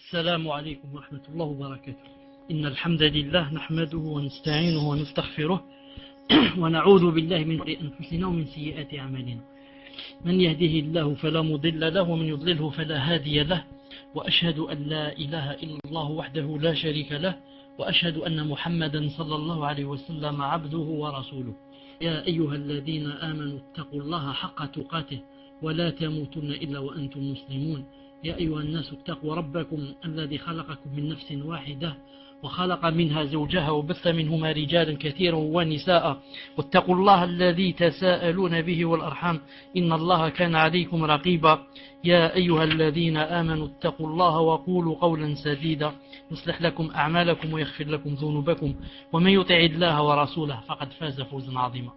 السلام عليكم ورحمة الله وبركاته. إن الحمد لله نحمده ونستعينه ونستغفره ونعوذ بالله من شرور أنفسنا ومن سيئات أعمالنا. من يهده الله فلا مضل له ومن يضلله فلا هادي له، وأشهد أن لا إله إلا الله وحده لا شريك له، وأشهد أن محمدا صلى الله عليه وسلم عبده ورسوله. يا أيها الذين آمنوا اتقوا الله حق تقاته ولا تموتن إلا وأنتم مسلمون. يا أيها الناس اتقوا ربكم الذي خلقكم من نفس واحدة وخلق منها زوجها وبث منهما رجالا كثيرا ونساء، واتقوا الله الذي تساءلون به والأرحام إن الله كان عليكم رقيبا. يا أيها الذين آمنوا اتقوا الله وقولوا قولا سديدا يصلح لكم أعمالكم ويغفر لكم ذنوبكم، ومن يطع الله ورسوله فقد فاز فوزا عظيما.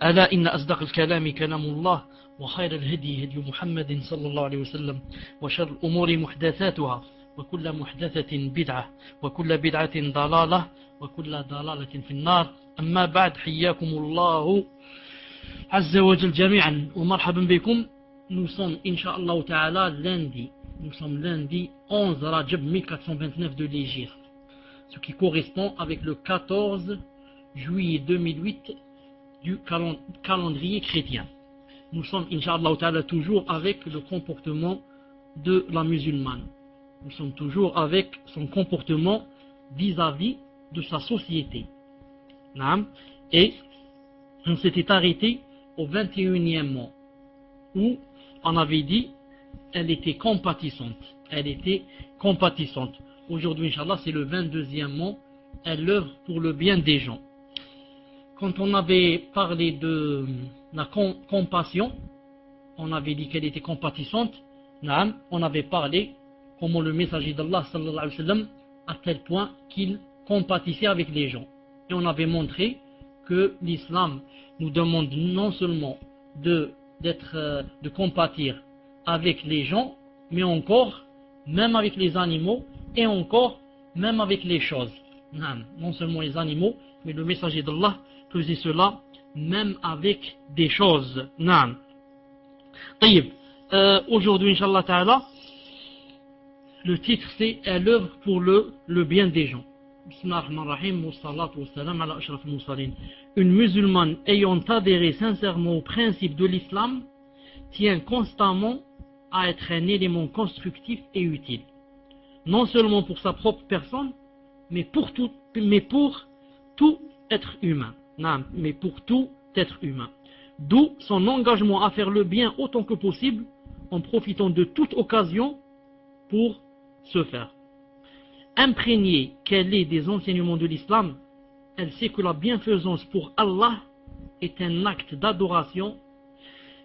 ألا إن أصدق الكلام كلام الله، وخير الهدي هدي محمد صلى الله عليه وسلم، وشر الأمور محدثاتها، وكل محدثة بدعة، وكل بدعة ضلالة، وكل ضلالة في النار. أما بعد، حياكم الله عز وجل جميعا ومرحبا بكم. Nous sommes, Inch'Allah Ta'ala, lundi. Nous sommes lundi 11 Rajab 1429 de l'Hégire, ce qui correspond avec le 14 juillet 2008 du calendrier chrétien. Nous sommes, Inch'Allah Ta'ala, toujours avec le comportement de la musulmane. Nous sommes toujours avec son comportement vis-à-vis de sa société. Et on s'était arrêté au 21e mois, où on avait dit elle était compatissante. Elle était compatissante. Aujourd'hui, Inch'Allah, c'est le 22e mois. Elle œuvre pour le bien des gens. Quand on avait parlé de la compassion, on avait dit qu'elle était compatissante. On avait parlé comment le messager d'Allah sallallahu alayhi wa sallam, à tel point qu'il compatissait avec les gens. Et on avait montré que l'islam nous demande non seulement de compatir avec les gens, mais encore même avec les animaux, et encore même avec les choses. Non seulement les animaux, mais le messager d'Allah faisait cela même avec des choses. Aujourd'hui, Inch'Allah Ta'ala, le titre c'est Elle œuvre pour le bien des gens. Bismillahirrahmanirrahim, wassalatu wassalam ala ashrafil mursalin. Une musulmane ayant adhéré sincèrement au principe de l'islam tient constamment à être un élément constructif et utile, non seulement pour sa propre personne, mais pour tout être humain. D'où son engagement à faire le bien autant que possible, en profitant de toute occasion pour ce faire. Imprégnée qu'elle est des enseignements de l'islam, elle sait que la bienfaisance pour Allah est un acte d'adoration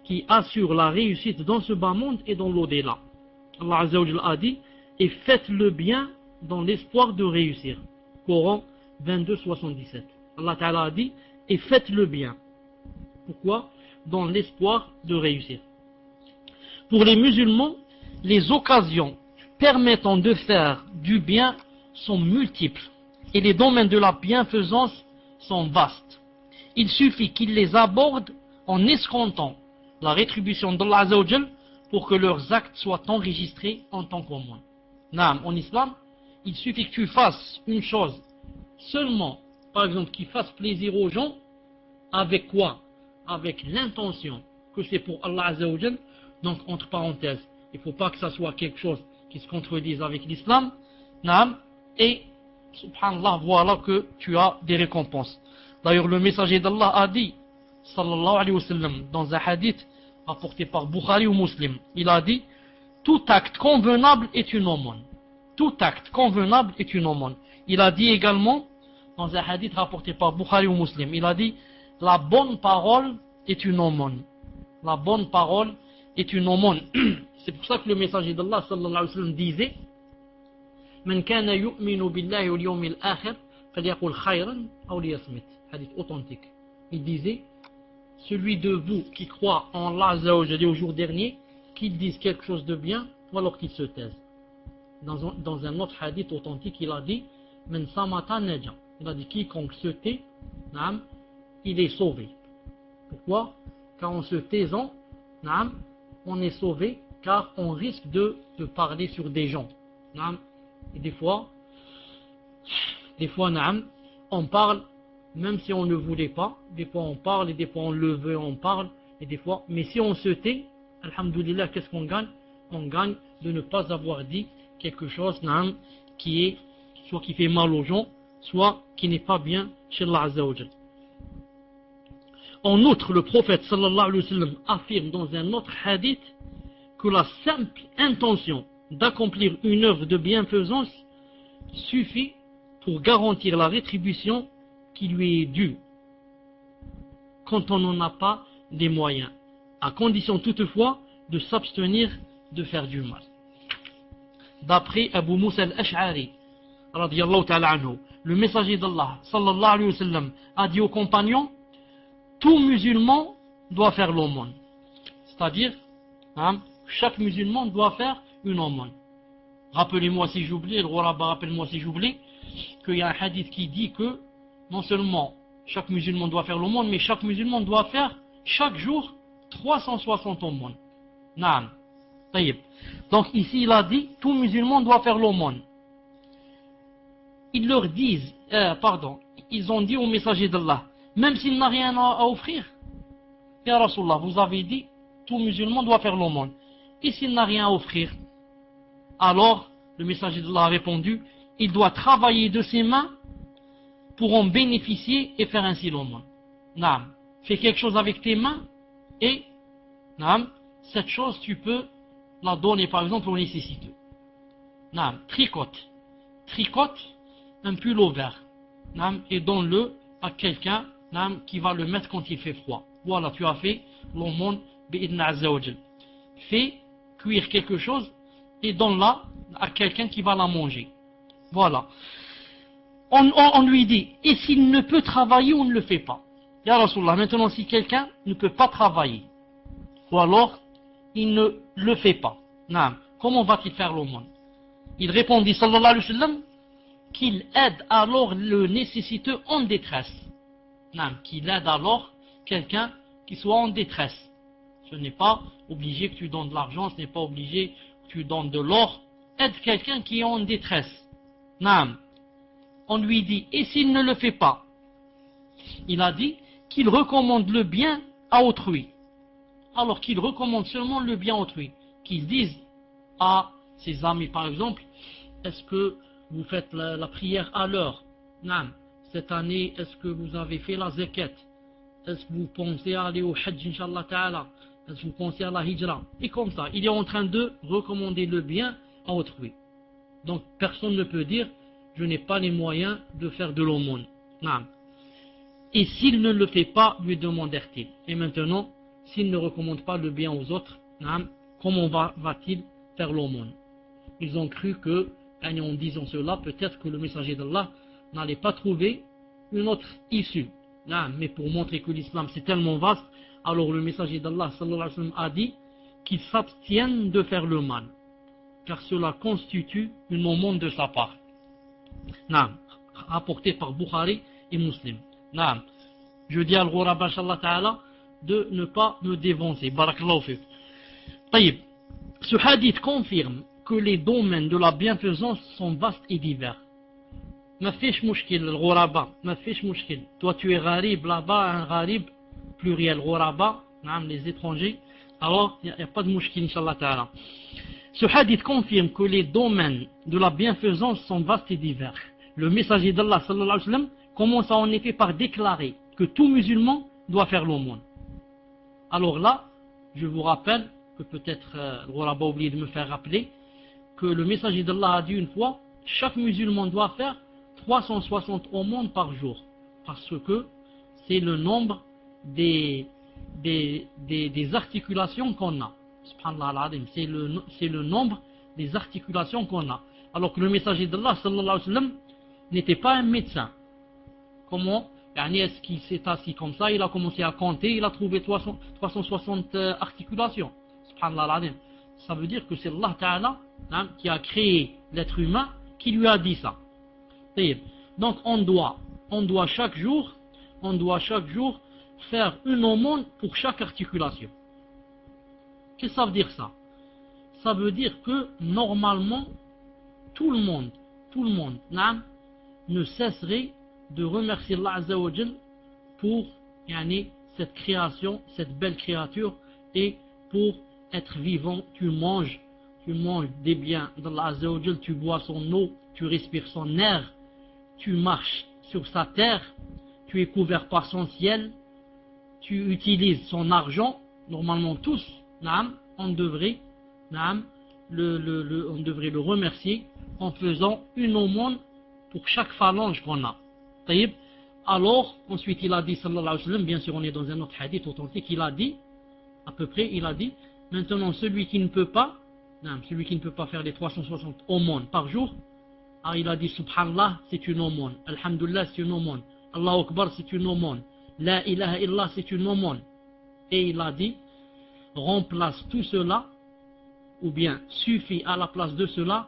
qui assure la réussite dans ce bas monde et dans l'au-delà. Allah Azza wa Jalla a dit: et faites le bien dans l'espoir de réussir. Coran 22, 77. Allah Ta'ala a dit: et faites le bien. Pourquoi? Dans l'espoir de réussir. Pour les musulmans, les occasions permettant de faire du bien sont multiples et les domaines de la bienfaisance sont vastes. Il suffit qu'ils les abordent en escomptant la rétribution d'Allah Azza wa Jal pour que leurs actes soient enregistrés en tant qu'au moins. En islam, il suffit que tu fasses une chose seulement, par exemple, qui fasse plaisir aux gens, avec quoi? Avec l'intention que c'est pour Allah Azza wa Jal. Donc, entre parenthèses, il ne faut pas que ça soit quelque chose qui se contredise avec l'islam. Et, subhanallah, voilà que tu as des récompenses. D'ailleurs, le messager d'Allah a dit, sallallahu alayhi wa sallam, dans un hadith rapporté par Bukhari ou Muslim, il a dit: tout acte convenable est une aumône. Tout acte convenable est une aumône. Il a dit également, dans un hadith rapporté par Bukhari ou Muslim, il a dit: la bonne parole est une aumône. La bonne parole est une aumône. C'est pour ça que le messager d'Allah sallallahu alayhi wa sallam disait: Man kana yu'minu billahi wal yawmil akhir falyaqul khayran aw liyasmut. Hadith authentique. Il disait: celui de vous qui croit en Allah Azza wa Jalla au jour dernier, qu'il dise quelque chose de bien ou alors qu'il se taise. Dans un autre hadith authentique, il a dit: Man samata naja. Il a dit: quiconque se tait, il est sauvé. Pourquoi? Car en se taisant, on est sauvé car on risque de parler sur des gens. Et des fois, on parle même si on ne voulait pas. Des fois on parle et des fois on le veut, on parle et des fois. Mais si on se tait, alhamdoulilah, qu'est-ce qu'on gagne? On gagne de ne pas avoir dit quelque chose qui est soit qui fait mal aux gens, soit qui n'est pas bien chez Allah Azza wa Jal. En outre, le prophète sallallahu alayhi wa sallam affirme dans un autre hadith que la simple intention d'accomplir une œuvre de bienfaisance suffit pour garantir la rétribution qui lui est due quand on n'en a pas les moyens, à condition toutefois de s'abstenir de faire du mal. D'après Abu Musa al-Ash'ari, radiyallahu ta'ala anhu, le messager d'Allah sallallahu alayhi wa sallam a dit aux compagnons: tout musulman doit faire l'aumône. C'est-à-dire, chaque musulman doit faire une aumône. Rappelez-moi si j'oublie, le roi Rabat, rappelle-moi si j'oublie, qu'il y a un hadith qui dit que non seulement chaque musulman doit faire l'aumône, mais chaque musulman doit faire chaque jour 360 aumônes. Naam. Taïb. Donc ici il a dit, tout musulman doit faire l'aumône. Ils leur disent, ils ont dit au messager d'Allah, même s'il n'a rien à offrir, Ya Rasulallah, vous avez dit, tout musulman doit faire l'aumône. Et s'il n'a rien à offrir, alors le messager d'Allah a répondu, il doit travailler de ses mains pour en bénéficier et faire ainsi l'aumône. Naam. Fais quelque chose avec tes mains et cette chose tu peux la donner par exemple aux nécessiteux. Naam. Tricote un pull au vert et donne-le à quelqu'un qui va le mettre quand il fait froid. Voilà, tu as fait l'aumône bi'idna azza wa jal. Fais cuire quelque chose et donne-la à quelqu'un qui va la manger. Voilà. On lui dit, et s'il ne peut travailler, on ne le fait pas. Ya Rasulallah, maintenant si quelqu'un ne peut pas travailler, ou alors il ne le fait pas, comment va-t-il faire l'aumône? Il répondit sallallahu alayhi wa sallam qu'il aide alors le nécessiteux en détresse. Qu'il aide alors quelqu'un qui soit en détresse. Ce n'est pas obligé que tu donnes de l'argent, ce n'est pas obligé que tu donnes de l'or. Aide quelqu'un qui est en détresse. On lui dit, et s'il ne le fait pas? Il a dit qu'il recommande le bien à autrui. Alors qu'il recommande seulement le bien à autrui. Qu'il dise à ses amis par exemple, est-ce que vous faites la prière à l'heure? Cette année, est-ce que vous avez fait la zakat? Est-ce que vous pensez à aller au Hajj, Inch'Allah Ta'ala? Est-ce que vous pensez à la Hijra? Et comme ça, il est en train de recommander le bien à autrui. Donc personne ne peut dire, je n'ai pas les moyens de faire de l'aumône. Et s'il ne le fait pas, lui demandèrent-ils. Et maintenant, s'il ne recommande pas le bien aux autres, comment va-t-il faire l'aumône? Ils ont cru que, en disant cela, peut-être que le messager d'Allah n'allait pas trouver une autre issue. Mais pour montrer que l'islam c'est tellement vaste, alors le messager d'Allah sallallahu alayhi wa sallam a dit qu'ils s'abstiennent de faire le mal, car cela constitue une aumône de sa part. Rapporté par Bukhari et Muslim. Je dis à Al-Ghuraba inshallah ta'ala de ne pas me dévancer. Barakallahu fiqh. Taïb. Ce hadith confirme que les domaines de la bienfaisance sont vastes et divers. Ma fiche mouchkil, Al-Ghuraba, ma fiche mouchkil. Toi tu es gharib, là-bas un gharib, pluriel, Ghuraba, les étrangers. Alors il n'y a pas de mouchkil inshallah ta'ala. Ce hadith confirme que les domaines de la bienfaisance sont vastes et divers. Le messager d'Allah sallallahu alayhi wa sallam commence en effet par déclarer que tout musulman doit faire l'aumône. Alors là, je vous rappelle que peut-être le Ghuraba a oublié de me faire rappeler que le messager d'Allah a dit une fois, chaque musulman doit faire 360 aumônes par jour, parce que c'est le nombre des articulations qu'on a. C'est le nombre des articulations qu'on a. Alors que le messager d'Allah sallallahu alayhi wa sallam n'était pas un médecin. Comment? Est-ce qu'il s'est assis comme ça, il a commencé à compter, il a trouvé 360 articulations. Subhanallah. Ça veut dire que c'est Allah Ta'ala qui a créé l'être humain qui lui a dit ça. Donc on doit chaque jour faire une aumône pour chaque articulation. Qu'est-ce que ça veut dire ça? ça veut dire que normalement, tout le monde, naam, ne cesserait de remercier Allah Azza wa Jal pour cette création, cette belle créature, et pour être vivant. Tu manges des biens d'Allah Azza wa Jal, tu bois son eau, tu respires son air, tu marches sur sa terre, tu es couvert par son ciel, tu utilises son argent. Normalement tous, naam, on devrait le remercier en faisant une aumône pour chaque phalange qu'on a. Taïb. Alors, ensuite il a dit, sallallahu alayhi wa sallam, bien sûr on est dans un autre hadith authentique, il a dit, à peu près, il a dit, maintenant celui qui ne peut pas faire les 360 aumônes par jour, alors il a dit, subhanallah, c'est une aumône, alhamdulillah, c'est une aumône, Allahu Akbar, c'est une aumône, la ilaha illallah, c'est une aumône. Et il a dit, remplace tout cela, ou bien suffit à la place de cela,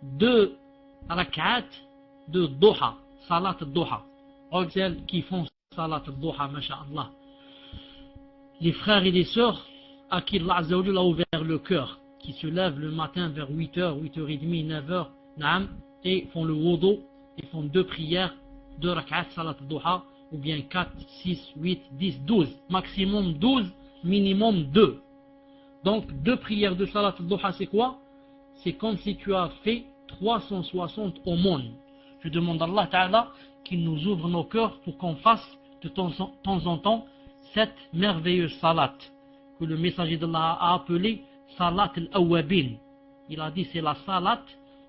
2 rak'at de duha, salat duha. Celles qui font salat duha, masha'Allah. Les frères et les sœurs à qui Allah Azza wa Jalla a ouvert le cœur, qui se lèvent le matin vers 8h, 8h30, 9h, naam, et font le wudu, et font 2 prières, 2 rak'at salat duha, ou bien 4, 6, 8, 10, 12, maximum 12, minimum 2. Donc 2 prières de salat duha, c'est quoi? C'est comme si tu as fait 360 aumônes. Je demande à Allah Ta'ala qu'il nous ouvre nos cœurs pour qu'on fasse de temps en temps cette merveilleuse salat que le messager d'Allah a appelée salat al-awwabin. Il a dit c'est la salat.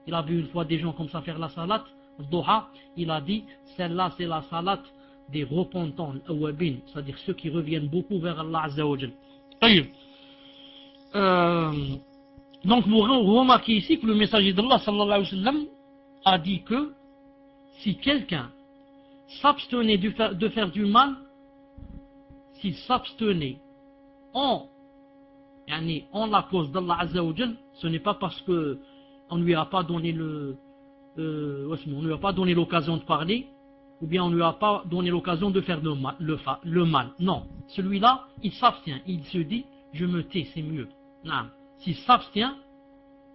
Il a vu une fois des gens comme ça faire la salat duha. Il a dit celle-là c'est la salat des repentants, al-awwabin, c'est-à-dire ceux qui reviennent beaucoup vers Allah Azza wa Jal. Donc vous remarquez ici que le messager d'Allah sallallahu alayhi wa sallam a dit que si quelqu'un s'abstenait de faire du mal, s'il s'abstenait en la cause d'Allah Azza wa Jal, ce n'est pas parce que on ne lui a pas donné l'occasion de parler, ou bien on ne lui a pas donné l'occasion de faire le mal. Non, celui-là, il s'abstient, il se dit, je me tais, c'est mieux. Non. S'il s'abstient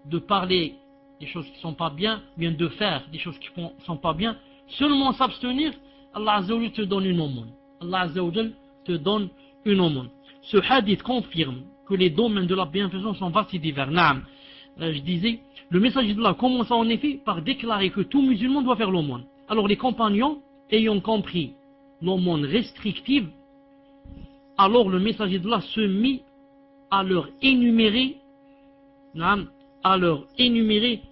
de parler des choses qui ne sont pas bien, bien de faire des choses qui ne sont pas bien, seulement s'abstenir, Allah Azza wa Jal te donne une aumône. Allah Azza wa Jal te donne une aumône. Ce hadith confirme que les domaines de la bienfaisance sont vastes et divers. Naam. Je disais, le messager d'Allah commence en effet par déclarer que tout musulman doit faire l'aumône. Alors les compagnons, ayant compris l'aumône restrictive, alors le messager d'Allah se mit à leur énumérer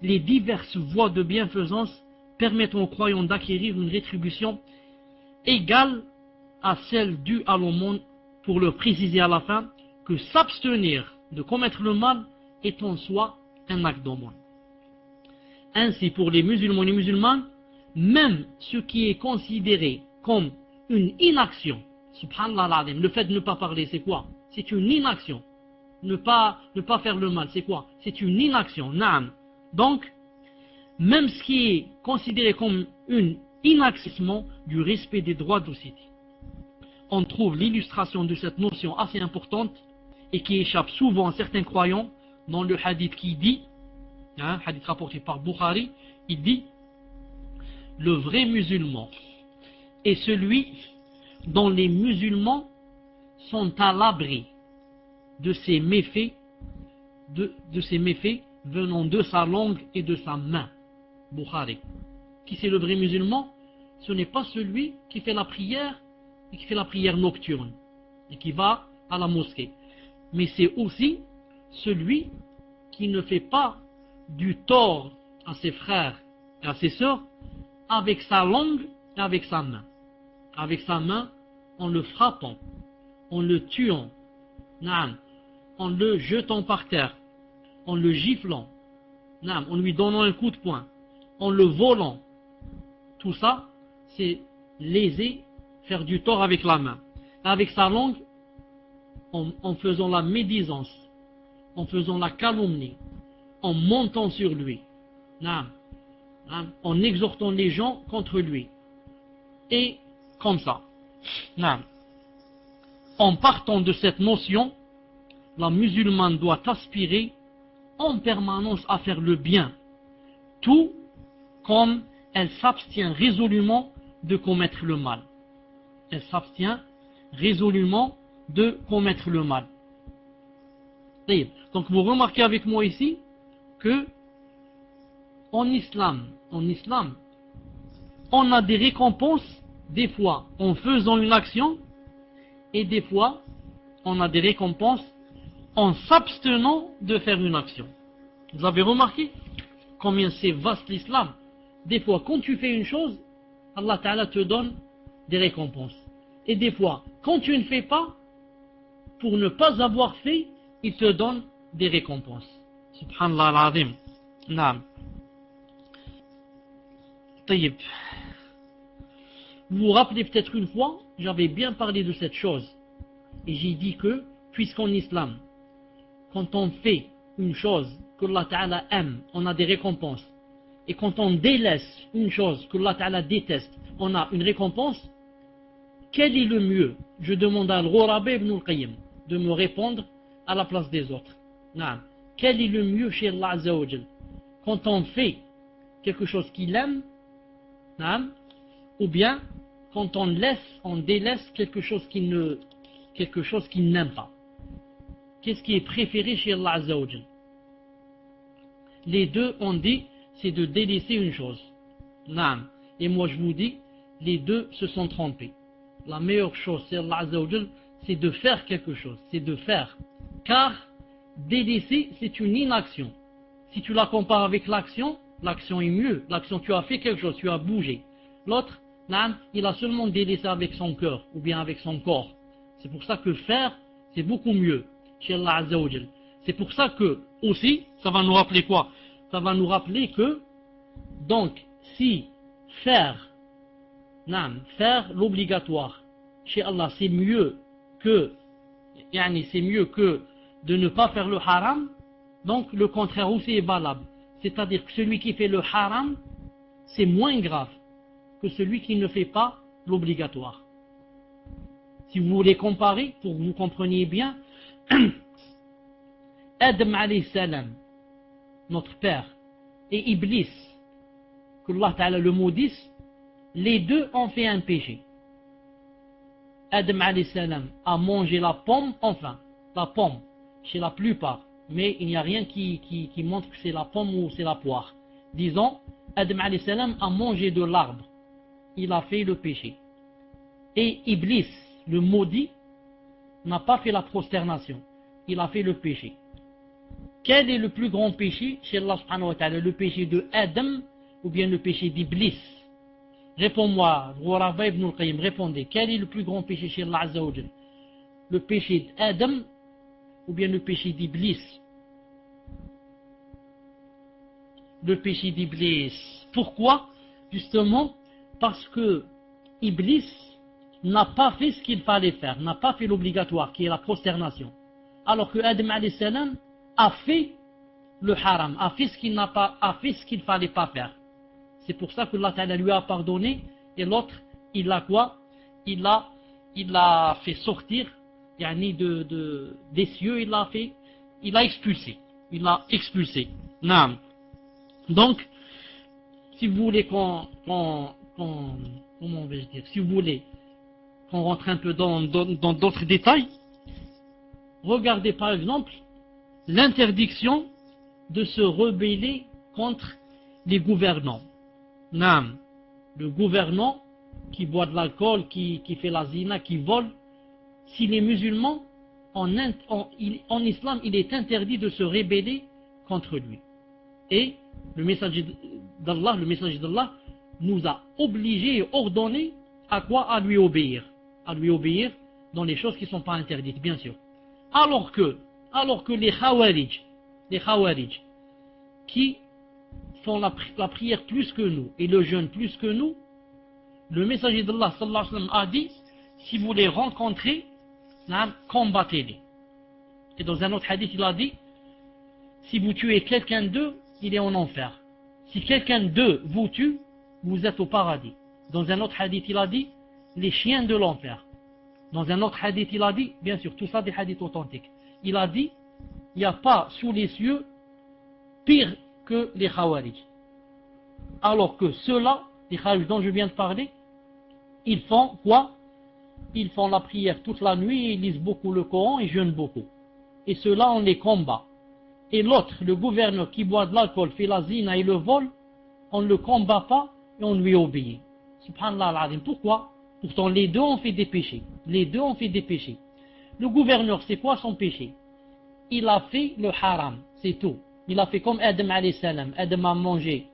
les diverses voies de bienfaisance permettant aux croyants d'acquérir une rétribution égale à celle due à l'aumône, pour leur préciser à la fin que s'abstenir de commettre le mal est en soi un acte d'aumône. Ainsi, pour les musulmans et les musulmanes, même ce qui est considéré comme une inaction, subhanallah, le fait de ne pas parler, c'est quoi? C'est une inaction. Ne pas faire le mal, c'est quoi? C'est une inaction. Naam. Donc, même ce qui est considéré comme une inaction du respect des droits de cité, on trouve l'illustration de cette notion assez importante et qui échappe souvent à certains croyants dans le hadith qui dit, hadith rapporté par Bukhari, il dit: le vrai musulman est celui dont les musulmans sont à l'abri de ces méfaits, de ces méfaits venant de sa langue et de sa main. Bukhari. Qui c'est le vrai musulman? Ce n'est pas celui qui fait la prière et qui fait la prière nocturne et qui va à la mosquée, mais c'est aussi celui qui ne fait pas du tort à ses frères et à ses sœurs avec sa langue et avec sa main. Avec sa main, en le frappant, en le tuant, en le jetant par terre, en le giflant, en lui donnant un coup de poing, en le volant. Tout ça, c'est léser, faire du tort avec la main. Avec sa langue, en faisant la médisance, en faisant la calomnie, en montant sur lui, en exhortant les gens contre lui. Et comme ça. En partant de cette notion, la musulmane doit aspirer en permanence à faire le bien, tout comme elle s'abstient résolument de commettre le mal. Elle s'abstient résolument de commettre le mal. Donc vous remarquez avec moi ici que en islam, on a des récompenses des fois en faisant une action et des fois on a des récompenses en s'abstenant de faire une action. Vous avez remarqué combien c'est vaste l'islam? Des fois quand tu fais une chose, Allah Ta'ala te donne des récompenses. Et des fois quand tu ne fais pas, pour ne pas avoir fait, il te donne des récompenses. Subhanallah al-Azim. Naam. Tayyib. Vous vous rappelez peut-être une fois, j'avais bien parlé de cette chose. Et j'ai dit que, puisqu'en islam, quand on fait une chose que Allah Ta'ala aime, on a des récompenses. Et quand on délaisse une chose que Allah Ta'ala déteste, on a une récompense. Quel est le mieux? Je demande à Al-Ghurabi ibn al-Qayyim de me répondre à la place des autres. Non. Quel est le mieux chez Allah Azza wa Jal? Quand on fait quelque chose qu'il aime, non, ou bien quand on délaisse quelque chose qu'il n'aime pas. Qu'est-ce qui est préféré chez Allah Azza wa Jal? Les deux ont dit, c'est de délaisser une chose. Non. Et moi je vous dis, les deux se sont trompés. La meilleure chose, c'est Allah Azza wa Jal, c'est de faire quelque chose, c'est de faire. Car délaisser, c'est une inaction. Si tu la compares avec l'action, l'action est mieux. L'action, tu as fait quelque chose, tu as bougé. L'autre, il a seulement délaissé avec son cœur ou bien avec son corps. C'est pour ça que faire, c'est beaucoup mieux chez Allah Azza wa Jal. C'est pour ça que, aussi, ça va nous rappeler quoi? Ça va nous rappeler que, donc, si faire l'obligatoire chez Allah, c'est mieux que de ne pas faire le haram, donc le contraire aussi est valable. C'est-à-dire que celui qui fait le haram, c'est moins grave que celui qui ne fait pas l'obligatoire. Si vous voulez comparer, pour que vous compreniez bien, Adam alayhi salam, notre père, et Iblis, que Allah Ta'ala le maudisse, les deux ont fait un péché. Adam alayhi salam a mangé la pomme, enfin, la pomme, chez la plupart, mais il n'y a rien qui montre que c'est la pomme ou c'est la poire. Disons, Adam alayhi salam a mangé de l'arbre, il a fait le péché. Et Iblis, le maudit, n'a pas fait la prosternation, il a fait le péché. Quel est le plus grand péché chez Allah subhanahu wa ta'ala? Le péché de Adam ou bien le péché d'Iblis? Réponds-moi, Ghurabi ibn al-Qayyim, répondez. Quel est le plus grand péché chez Allah Azza wa Jal? Le péché d'Adam ou bien le péché d'Iblis? Le péché d'Iblis. Pourquoi? Justement parce que Iblis n'a pas fait ce qu'il fallait faire, n'a pas fait l'obligatoire, qui est la prosternation. Alors que Adam alayhi salam a fait le haram, a fait ce qu'il ne fallait pas faire. C'est pour ça que Allah Ta'ala lui a pardonné, et l'autre, il a quoi? Il l'a fait sortir des cieux, il l'a expulsé. Il l'a expulsé. Naam. Donc, si vous voulez comment vais-je dire, si vous voulez qu'on rentre un peu dans d'autres détails, regardez par exemple l'interdiction de se rebeller contre les gouvernants. Naam. Le gouvernant qui boit de l'alcool, qui fait la zina, qui vole, s'il est musulman, en islam, il est interdit de se rebeller contre lui. Et le messager d'Allah nous a obligés et ordonné à quoi? À lui obéir. À lui obéir dans les choses qui ne sont pas interdites, bien sûr. Alors que les Khawarij, qui font la prière plus que nous et le jeûne plus que nous, le messager d'Allah sallallahu alayhi wa sallam a dit, si vous les rencontrez, combattez-les. Et dans un autre hadith, il a dit, si vous tuez quelqu'un d'eux, il est en enfer. Si quelqu'un d'eux vous tue, vous êtes au paradis. Dans un autre hadith, il a dit, les chiens de l'enfer. Dans un autre hadith, il a dit, bien sûr, tout ça des hadiths authentiques. Il a dit, il n'y a pas sous les cieux pire que les Khawarij. Alors que ceux-là, les Khawarij dont je viens de parler, ils font quoi? Ils font la prière toute la nuit, ils lisent beaucoup le Coran et jeûnent beaucoup. Et ceux-là, on les combat. Et l'autre, le gouverneur qui boit de l'alcool, fait la zina et le vol, on ne le combat pas et on lui obéit. Subhanallah al-Azim. Pourquoi? Pourtant, les deux ont fait des péchés. Les deux ont fait des péchés. Le gouverneur, c'est quoi son péché? Il a fait le haram, c'est tout. Il a fait comme Adam alayhi salam. Adam a mangé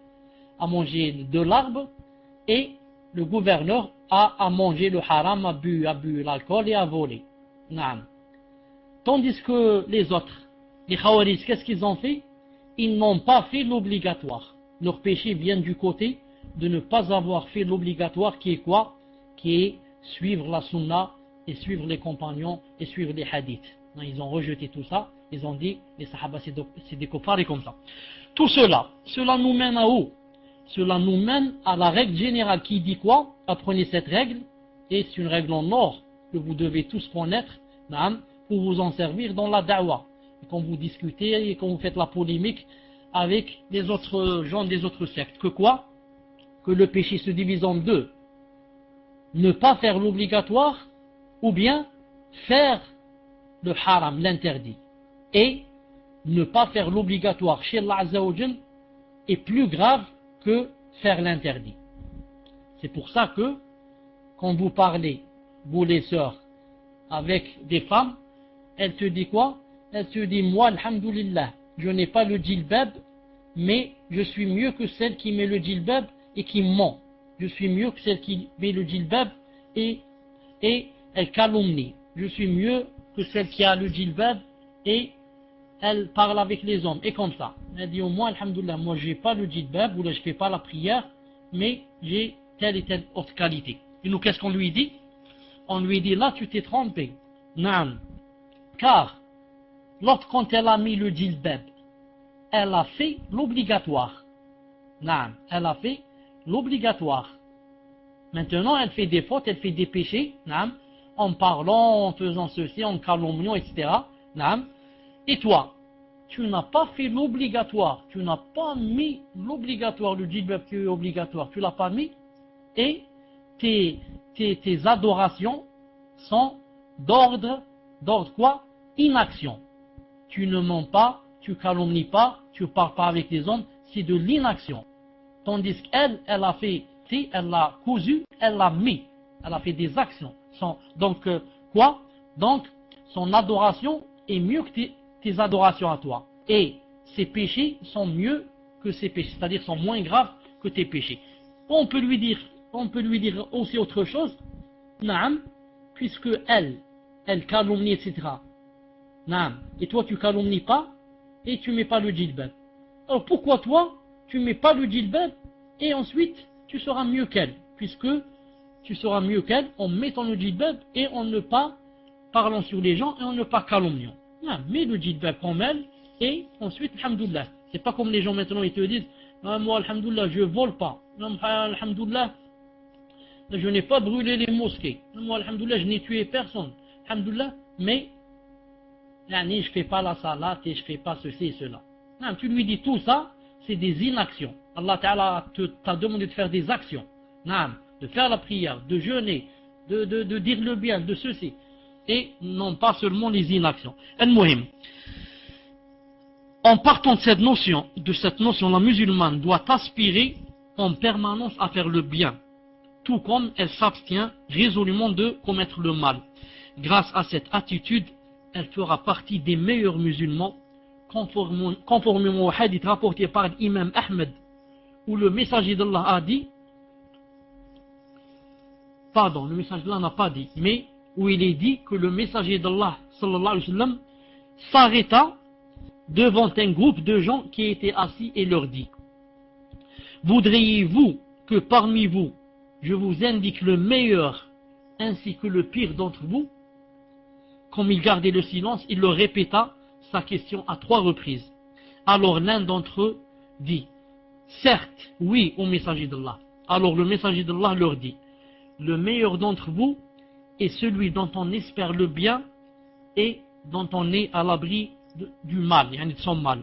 de l'arbre et le gouverneur a mangé le haram, a bu l'alcool et a volé. Naam. Tandis que les autres, les Khawarij, qu'est-ce qu'ils ont fait? Ils n'ont pas fait l'obligatoire. Leur péché vient du côté de ne pas avoir fait l'obligatoire qui est quoi? Qui est suivre la sunna et suivre les compagnons et suivre les hadiths. Ils ont rejeté tout ça. Ils ont dit, les sahaba c'est des kuffars et comme ça. Tout cela nous mène à où? Cela nous mène à la règle générale qui dit quoi? Apprenez cette règle, et c'est une règle en or que vous devez tous connaître, pour vous en servir dans la da'wah. Et quand vous discutez et quand vous faites la polémique avec les autres gens des autres sectes. Que quoi? Que le péché se divise en deux. Ne pas faire l'obligatoire, ou bien faire le haram, l'interdit. Et ne pas faire l'obligatoire chez Allah Azza wa Jal est plus grave que faire l'interdit. C'est pour ça que quand vous parlez, vous les sœurs, avec des femmes, elles te disent quoi? Elles te disent, moi, alhamdoulilah, je n'ai pas le djilbab, mais je suis mieux que celle qui met le djilbab et qui ment. Je suis mieux que celle qui met le djilbab et elle calomnie. Je suis mieux que celle qui a le djilbab et elle parle avec les hommes. Et comme ça. Elle dit au moins, alhamdoulilah, moi j'ai pas le djilbab, ou là je fais pas la prière, mais j'ai telle et telle autre qualité. Et nous, qu'est-ce qu'on lui dit? On lui dit, là tu t'es trompé. Naam. Car, l'autre, quand elle a mis le djilbab, elle a fait l'obligatoire. Naam. Elle a fait l'obligatoire. Maintenant, elle fait des fautes, elle fait des péchés, naam, en parlant, en faisant ceci, en calomniant, etc. Naam. Et toi, tu n'as pas fait l'obligatoire, tu n'as pas mis l'obligatoire, le djilbab qui est obligatoire, tu l'as pas mis, et tes adorations sont d'ordre quoi? Inaction. Tu ne mens pas, tu calomnies pas, tu ne parles pas avec les hommes, c'est de l'inaction. Tandis qu'elle, elle a fait, elle l'a cousu, elle l'a mis, elle a fait des actions. Donc, quoi? Donc, son adoration est mieux que tes adorations à toi. Et ses péchés sont mieux que ses péchés, c'est-à-dire sont moins graves que tes péchés. On peut lui dire aussi autre chose, naam, puisque elle calomnie, etc. Naam, et toi tu calomnies pas, et tu mets pas le djilbab. Alors pourquoi toi, tu mets pas le djilbab, et ensuite tu seras mieux qu'elle, puisque tu seras mieux qu'elle en mettant le djilbab et en ne pas parlant sur les gens et en ne pas calomniant. Mets le djilbab comme elle, et ensuite, alhamdoulilah. C'est pas comme les gens maintenant, ils te disent, ah, moi, alhamdoulilah, je vole pas. Alhamdoulilah, je n'ai pas brûlé les mosquées. Moi, alhamdoulilah, je n'ai tué personne. Alhamdoulilah, mais, je fais pas la salat et je fais pas ceci et cela. Non, tu lui dis tout ça, c'est des inactions. Allah Ta'ala t'a demandé de faire des actions. Non, de faire la prière, de jeûner, de dire le bien, de ceci. Et non pas seulement les inactions. Al-Muhim. En partant de cette notion, la musulmane doit aspirer en permanence à faire le bien, tout comme elle s'abstient résolument de commettre le mal. Grâce à cette attitude, elle fera partie des meilleurs musulmans, conformément au hadith rapporté par l'imam Ahmed, où le messager d'Allah a dit, pardon, le messager d'Allah n'a pas dit, mais où il est dit que le messager d'Allah sallallahu alayhi wa sallam s'arrêta devant un groupe de gens qui étaient assis et leur dit: voudriez-vous que parmi vous je vous indique le meilleur ainsi que le pire d'entre vous? Comme il gardait le silence, il leur répéta sa question à 3 reprises. Alors l'un d'entre eux dit: certes, oui, au messager d'Allah. Alors le messager d'Allah leur dit: le meilleur d'entre vous est celui dont on espère le bien et dont on est à l'abri du mal, de son mal.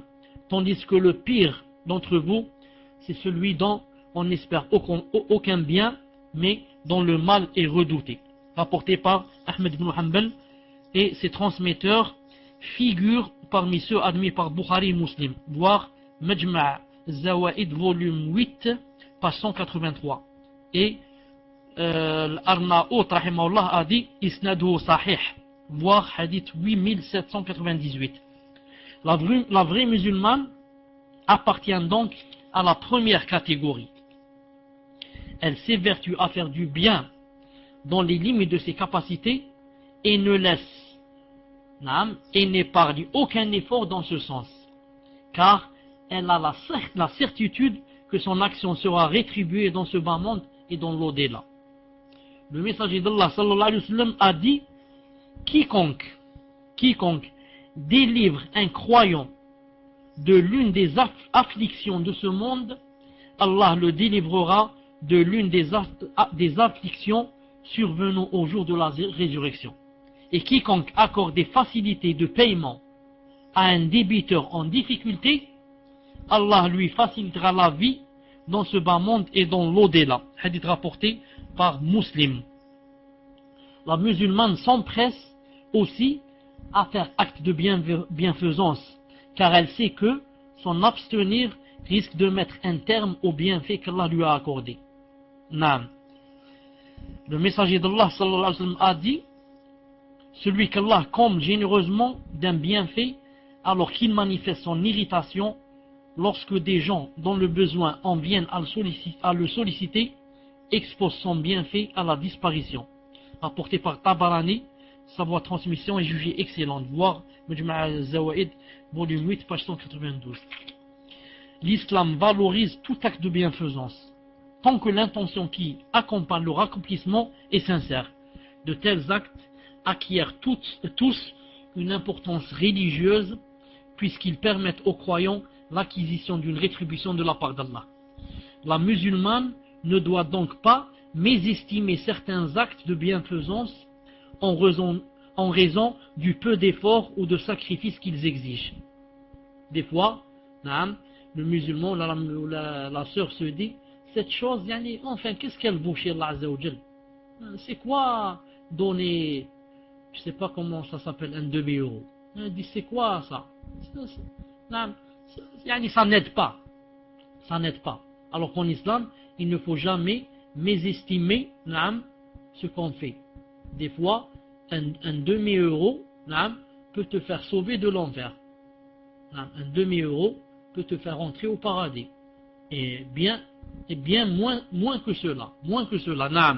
tandis que le pire d'entre vous, c'est celui dont on n'espère aucun bien, mais dont le mal est redouté. Rapporté par Ahmed ibn Hanbal et ses transmetteurs figurent parmi ceux admis par Bukhari et Muslim, voire Majma' Zawaid volume 8, page 183. Et l'Arnaout rahimahullah a dit Isnaduhu sahih, voire hadith 8798. La vraie musulmane appartient donc à la première catégorie. Elle s'évertue à faire du bien dans les limites de ses capacités et ne laisse et n'épargne aucun effort dans ce sens, car elle a la certitude que son action sera rétribuée dans ce bas monde et dans l'au-delà. Le messager d'Allah sallallahu alayhi wa sallam a dit quiconque délivre un croyant de l'une des afflictions de ce monde, Allah le délivrera de l'une des afflictions survenant au jour de la résurrection. Et quiconque accorde des facilités de paiement à un débiteur en difficulté, Allah lui facilitera la vie dans ce bas monde et dans l'au-delà. Hadith rapporté par Muslim. La musulmane s'empresse aussi à faire acte de bienfaisance, car elle sait que son abstenir risque de mettre un terme au bienfait qu'Allah lui a accordé. Naam. Le messager d'Allah sallallahu alayhi wa sallam a dit celui qu'Allah comble généreusement d'un bienfait alors qu'il manifeste son irritation lorsque des gens dont le besoin en viennent à le solliciter, expose son bienfait à la disparition. Rapporté par Tabarani, sa voie de transmission est jugée excellente. Voir Majma' Zawaid, volume 8, page 192. L'islam valorise tout acte de bienfaisance, tant que l'intention qui accompagne leur accomplissement est sincère. De tels actes acquièrent tous une importance religieuse, puisqu'ils permettent aux croyants l'acquisition d'une rétribution de la part d'Allah. La musulmane ne doit donc pas mésestimer certains actes de bienfaisance en raison du peu d'efforts ou de sacrifices qu'ils exigent. Des fois, le musulman, la sœur se dit, cette chose, enfin, qu'est-ce qu'elle vaut chez Allah Azza wa Jal? C'est quoi donner, je sais pas comment ça s'appelle, un demi-euro? Elle dit, c'est quoi ça? Ça n'aide pas. Ça n'aide pas. Alors qu'en islam, il ne faut jamais mésestimer ce qu'on fait. Des fois, un demi-euro peut te faire sauver de l'enfer. Un demi-euro peut te faire entrer au paradis. Et bien moins que cela. Moins que cela.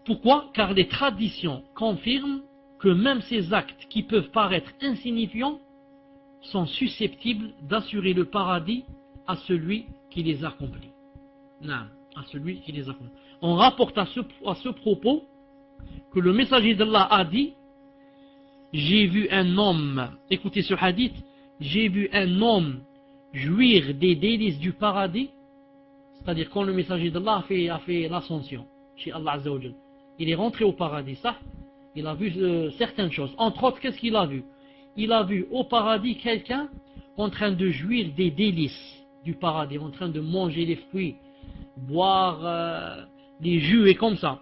Pourquoi? Car les traditions confirment que même ces actes qui peuvent paraître insignifiants sont susceptibles d'assurer le paradis à celui qui les accomplit. À celui qui les accomplit. On rapporte à ce propos que le messager d'Allah a dit, j'ai vu un homme, écoutez ce hadith, j'ai vu un homme jouir des délices du paradis, c'est-à-dire quand le messager d'Allah a fait l'ascension chez Allah Azza wa Jal. Il est rentré au paradis, ça, il a vu certaines choses. Entre autres, qu'est-ce qu'il a vu? Il a vu au paradis quelqu'un en train de jouir des délices du paradis, en train de manger les fruits, boire les jus et comme ça.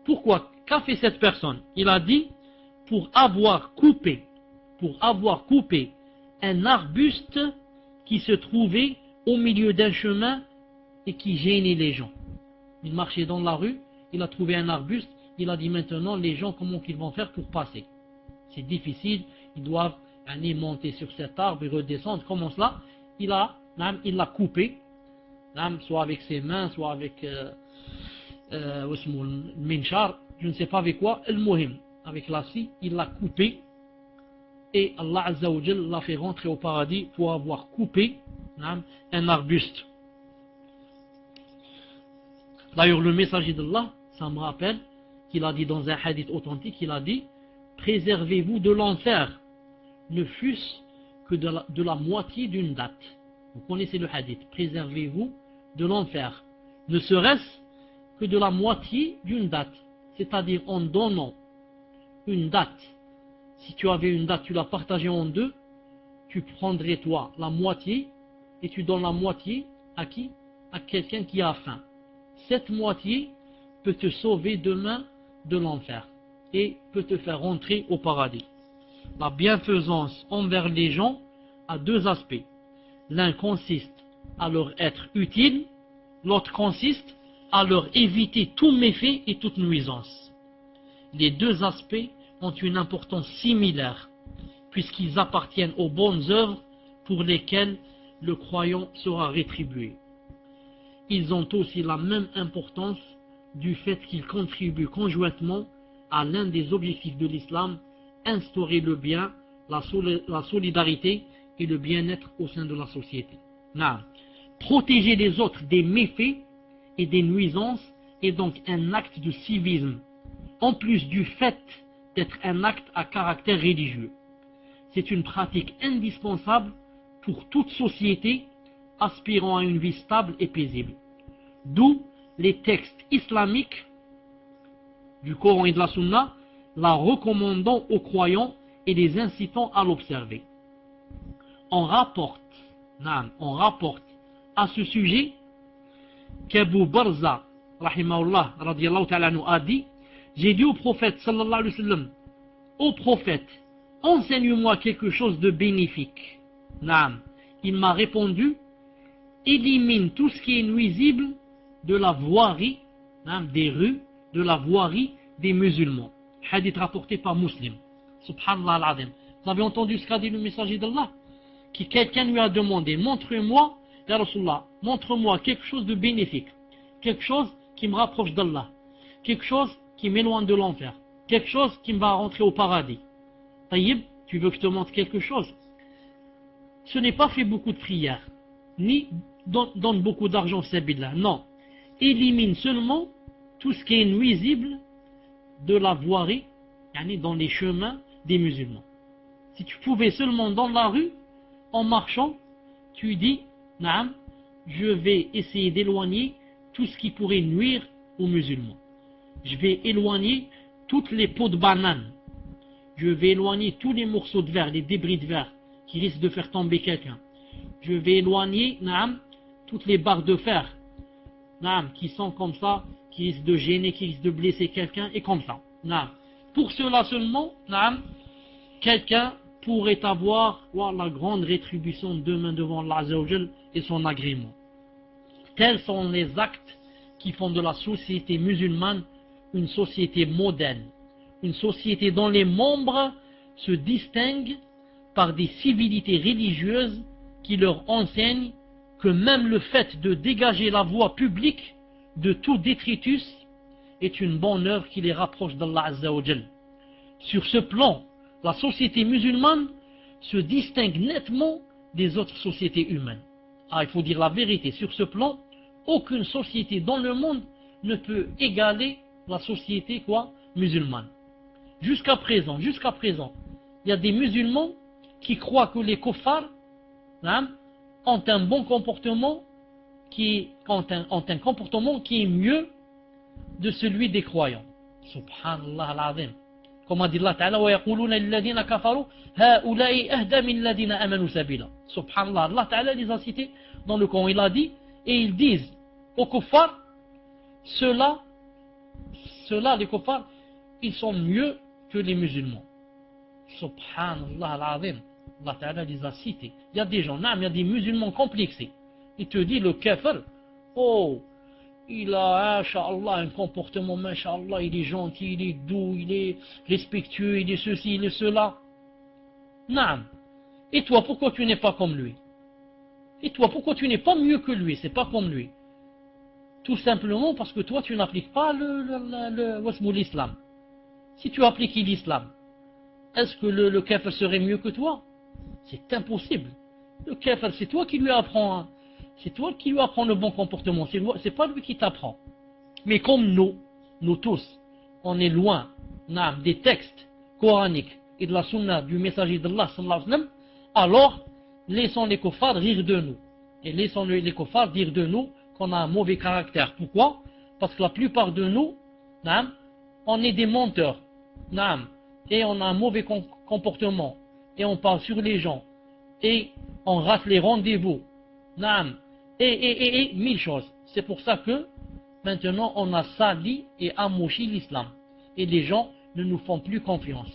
Pourquoi? Qu'a fait cette personne? Il a dit, pour avoir coupé un arbuste qui se trouvait au milieu d'un chemin et qui gênait les gens. Il marchait dans la rue, il a trouvé un arbuste, il a dit maintenant les gens comment ils vont faire pour passer. C'est difficile, ils doivent aller monter sur cet arbre et redescendre. Comment cela? Il l'a coupé, soit avec ses mains, soit avec le minchar, je ne sais pas avec quoi, al-muhim, avec la scie, il l'a coupé et Allah Azza wa Jal l'a fait rentrer au paradis pour avoir coupé un arbuste. D'ailleurs le messager d'Allah, ça me rappelle qu'il a dit dans un hadith authentique, il a dit, préservez-vous de l'enfer, ne fût-ce que de la moitié d'une date. Vous connaissez le hadith, préservez-vous de l'enfer, ne serait-ce que de la moitié d'une date, c'est-à-dire en donnant une date. Si tu avais une date, tu l'as partagée en deux, tu prendrais toi la moitié et tu donnes la moitié à qui? À quelqu'un qui a faim. Cette moitié peut te sauver demain de l'enfer et peut te faire rentrer au paradis. La bienfaisance envers les gens a deux aspects. L'un consiste à leur être utile, l'autre consiste à leur éviter tout méfait et toute nuisance. Les deux aspects ont une importance similaire, puisqu'ils appartiennent aux bonnes œuvres pour lesquelles le croyant sera rétribué. Ils ont aussi la même importance du fait qu'ils contribuent conjointement à l'un des objectifs de l'islam, instaurer le bien, la solidarité et le bien-être au sein de la société. Protéger les autres des méfaits et des nuisances est donc un acte de civisme, en plus du fait d'être un acte à caractère religieux. C'est une pratique indispensable pour toute société aspirant à une vie stable et paisible. D'où les textes islamiques du Coran et de la Sunna la recommandant aux croyants et les incitant à l'observer. On rapporte à ce sujet qu'Abu Barza rahimahullah radiyallahu ta'ala anhu a dit: j'ai dit au prophète sallallahu alayhi wa sallam, ô prophète, enseigne-moi quelque chose de bénéfique. Il m'a répondu: élimine tout ce qui est nuisible de la voirie, des rues, de la voirie des musulmans. Hadith rapporté par Muslim. Subhanallah al-Azim. Vous avez entendu ce qu'a dit le messager d'Allah? Qui quelqu'un lui a demandé: montre-moi, ya Rasulullah, montre-moi quelque chose de bénéfique, quelque chose qui me rapproche d'Allah, quelque chose qui m'éloigne de l'enfer, quelque chose qui me va rentrer au paradis. Taïb, tu veux que je te montre quelque chose? Ce n'est pas fait beaucoup de prières, ni donne beaucoup d'argent sabilillah. Non, élimine seulement tout ce qui est nuisible de la voirie, dans les chemins des musulmans. Si tu pouvais seulement dans la rue, en marchant, tu dis: Naam, je vais essayer d'éloigner tout ce qui pourrait nuire aux musulmans. Je vais éloigner toutes les peaux de banane. Je vais éloigner tous les morceaux de verre, les débris de verre qui risquent de faire tomber quelqu'un. Je vais éloigner, naam, toutes les barres de fer, naam, qui sont comme ça, qui risquent de gêner, qui risquent de blesser quelqu'un, et comme ça. Naam. Pour cela seulement, naam, quelqu'un pourrait avoir la grande rétribution demain devant Allah Azza wa Jal et son agrément. Tels sont les actes qui font de la société musulmane une société modèle, une société dont les membres se distinguent par des civilités religieuses qui leur enseignent que même le fait de dégager la voie publique de tout détritus est une bonne œuvre qui les rapproche d'Allah Azza wa Jal. Sur ce plan, la société musulmane se distingue nettement des autres sociétés humaines. Il faut dire la vérité, sur ce plan, aucune société dans le monde ne peut égaler la société musulmane. Jusqu'à présent, il y a des musulmans qui croient que les kuffars ont un bon comportement, ont un comportement qui est mieux de celui des croyants. Subhanallah al-Azim. Comme a dit Allah Ta'ala: وَيَقُولُونَ لِلَّذِينَ كَفَرُوا هَؤُلَاءِ أَهْدَى مِنَ الَّذِينَ آمَنُوا سَبِيلًا. Subhanallah, Allah Ta'ala les a cités dans le Coran. Il a dit, et ils disent aux kuffars, ceux-là, les kuffars, ils sont mieux que les musulmans. Subhanallah al-Azim. Allah Ta'ala les a cités. Il y a des gens, il y a des musulmans complexés. Il te dit, le kafir, il a, Inch'Allah, un comportement, Inch'Allah, il est gentil, il est doux, il est respectueux, il est ceci, il est cela. Naam. Et toi, pourquoi tu n'es pas comme lui? Et toi, pourquoi tu n'es pas mieux que lui? C'est pas comme lui. Tout simplement parce que toi, tu n'appliques pas l'islam. Si tu appliques l'islam, est-ce que le kafir serait mieux que toi? C'est impossible. Le kafir, c'est toi qui lui apprends. C'est toi qui lui apprends le bon comportement. C'est pas lui qui t'apprend. Mais comme nous tous, on est loin des textes coraniques et de la sunna du messager d'Allah sallallahu alayhi wa sallam, alors laissons les kuffars rire de nous. Et laissons les kuffars dire de nous qu'on a un mauvais caractère. Pourquoi? Parce que la plupart de nous, on est des menteurs. Et on a un mauvais comportement. Et on parle sur les gens. et on rate les rendez-vous. Naam. Et mille choses. C'est pour ça que maintenant on a sali et amouchi l'islam. Et les gens ne nous font plus confiance.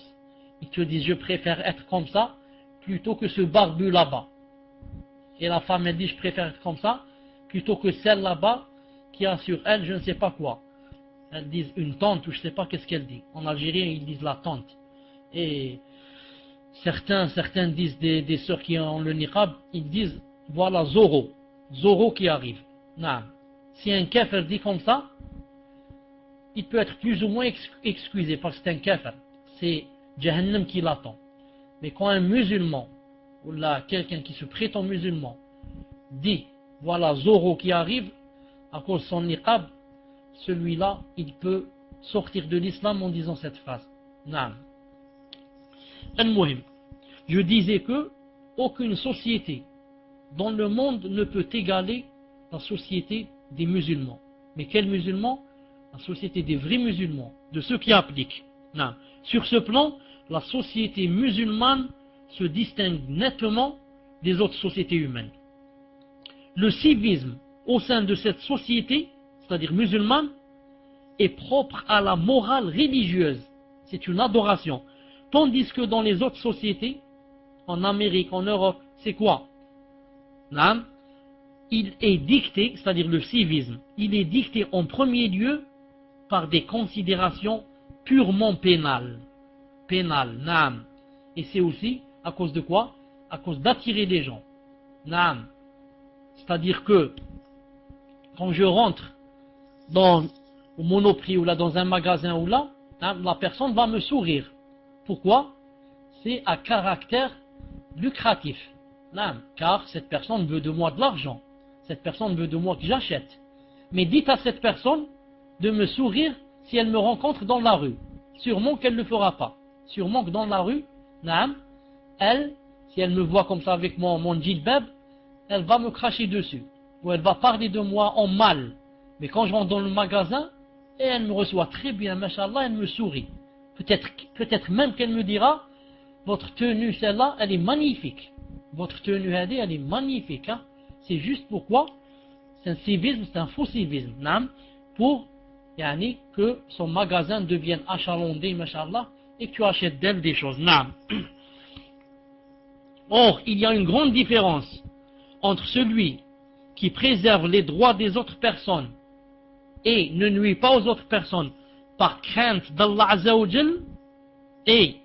Ils te disent je préfère être comme ça plutôt que ce barbu là-bas. Et la femme elle dit je préfère être comme ça plutôt que celle là-bas qui a sur elle je ne sais pas quoi. Elles disent une tante ou je ne sais pas qu'est-ce qu'elle dit. En Algérie ils disent la tante. Et certains disent des sœurs qui ont le niqab, ils disent voilà Zoro qui arrive. Non. Si un kafir dit comme ça, il peut être plus ou moins excusé parce que c'est un kafir. C'est Jahannam qui l'attend. Mais quand un musulman, ou là quelqu'un qui se prétend musulman, dit voilà Zoro qui arrive, à cause de son niqab, celui-là, il peut sortir de l'islam en disant cette phrase. Naam. Al-Muhim. Je disais que aucune société dans le monde ne peut égaler la société des musulmans. Mais quels musulmans? La société des vrais musulmans, de ceux qui appliquent. Non. Sur ce plan, la société musulmane se distingue nettement des autres sociétés humaines. Le civisme au sein de cette société, c'est-à-dire musulmane, est propre à la morale religieuse. C'est une adoration. Tandis que dans les autres sociétés, en Amérique, en Europe, c'est quoi? Non. Il est dicté, c'est-à-dire le civisme, il est dicté en premier lieu par des considérations purement pénales. Pénales, naam. Et c'est aussi à cause de quoi? À cause d'attirer les gens. Naam. C'est-à-dire que quand je rentre dans au Monoprix ou là dans un magasin ou là, naam, la personne va me sourire. Pourquoi? C'est à caractère lucratif. Naam. Car cette personne veut de moi de l'argent. Cette personne veut de moi que j'achète. Mais dites à cette personne de me sourire si elle me rencontre dans la rue. Sûrement qu'elle ne le fera pas. Sûrement que dans la rue, naam, elle, si elle me voit comme ça avec mon djilbab, elle va me cracher dessus. Ou elle va parler de moi en mal. Mais quand je rentre dans le magasin, et elle me reçoit très bien, mashallah, elle me sourit. Peut-être même qu'elle me dira, votre tenue, celle-là, elle est magnifique. Votre tenue, elle est magnifique. Hein? C'est juste pourquoi c'est un civisme, c'est un faux civisme. Naam, pour que son magasin devienne achalandé, mashallah, et que tu achètes d'elle des choses. Naam. Or, il y a une grande différence entre celui qui préserve les droits des autres personnes et ne nuit pas aux autres personnes par crainte d'Allah Azzawajal et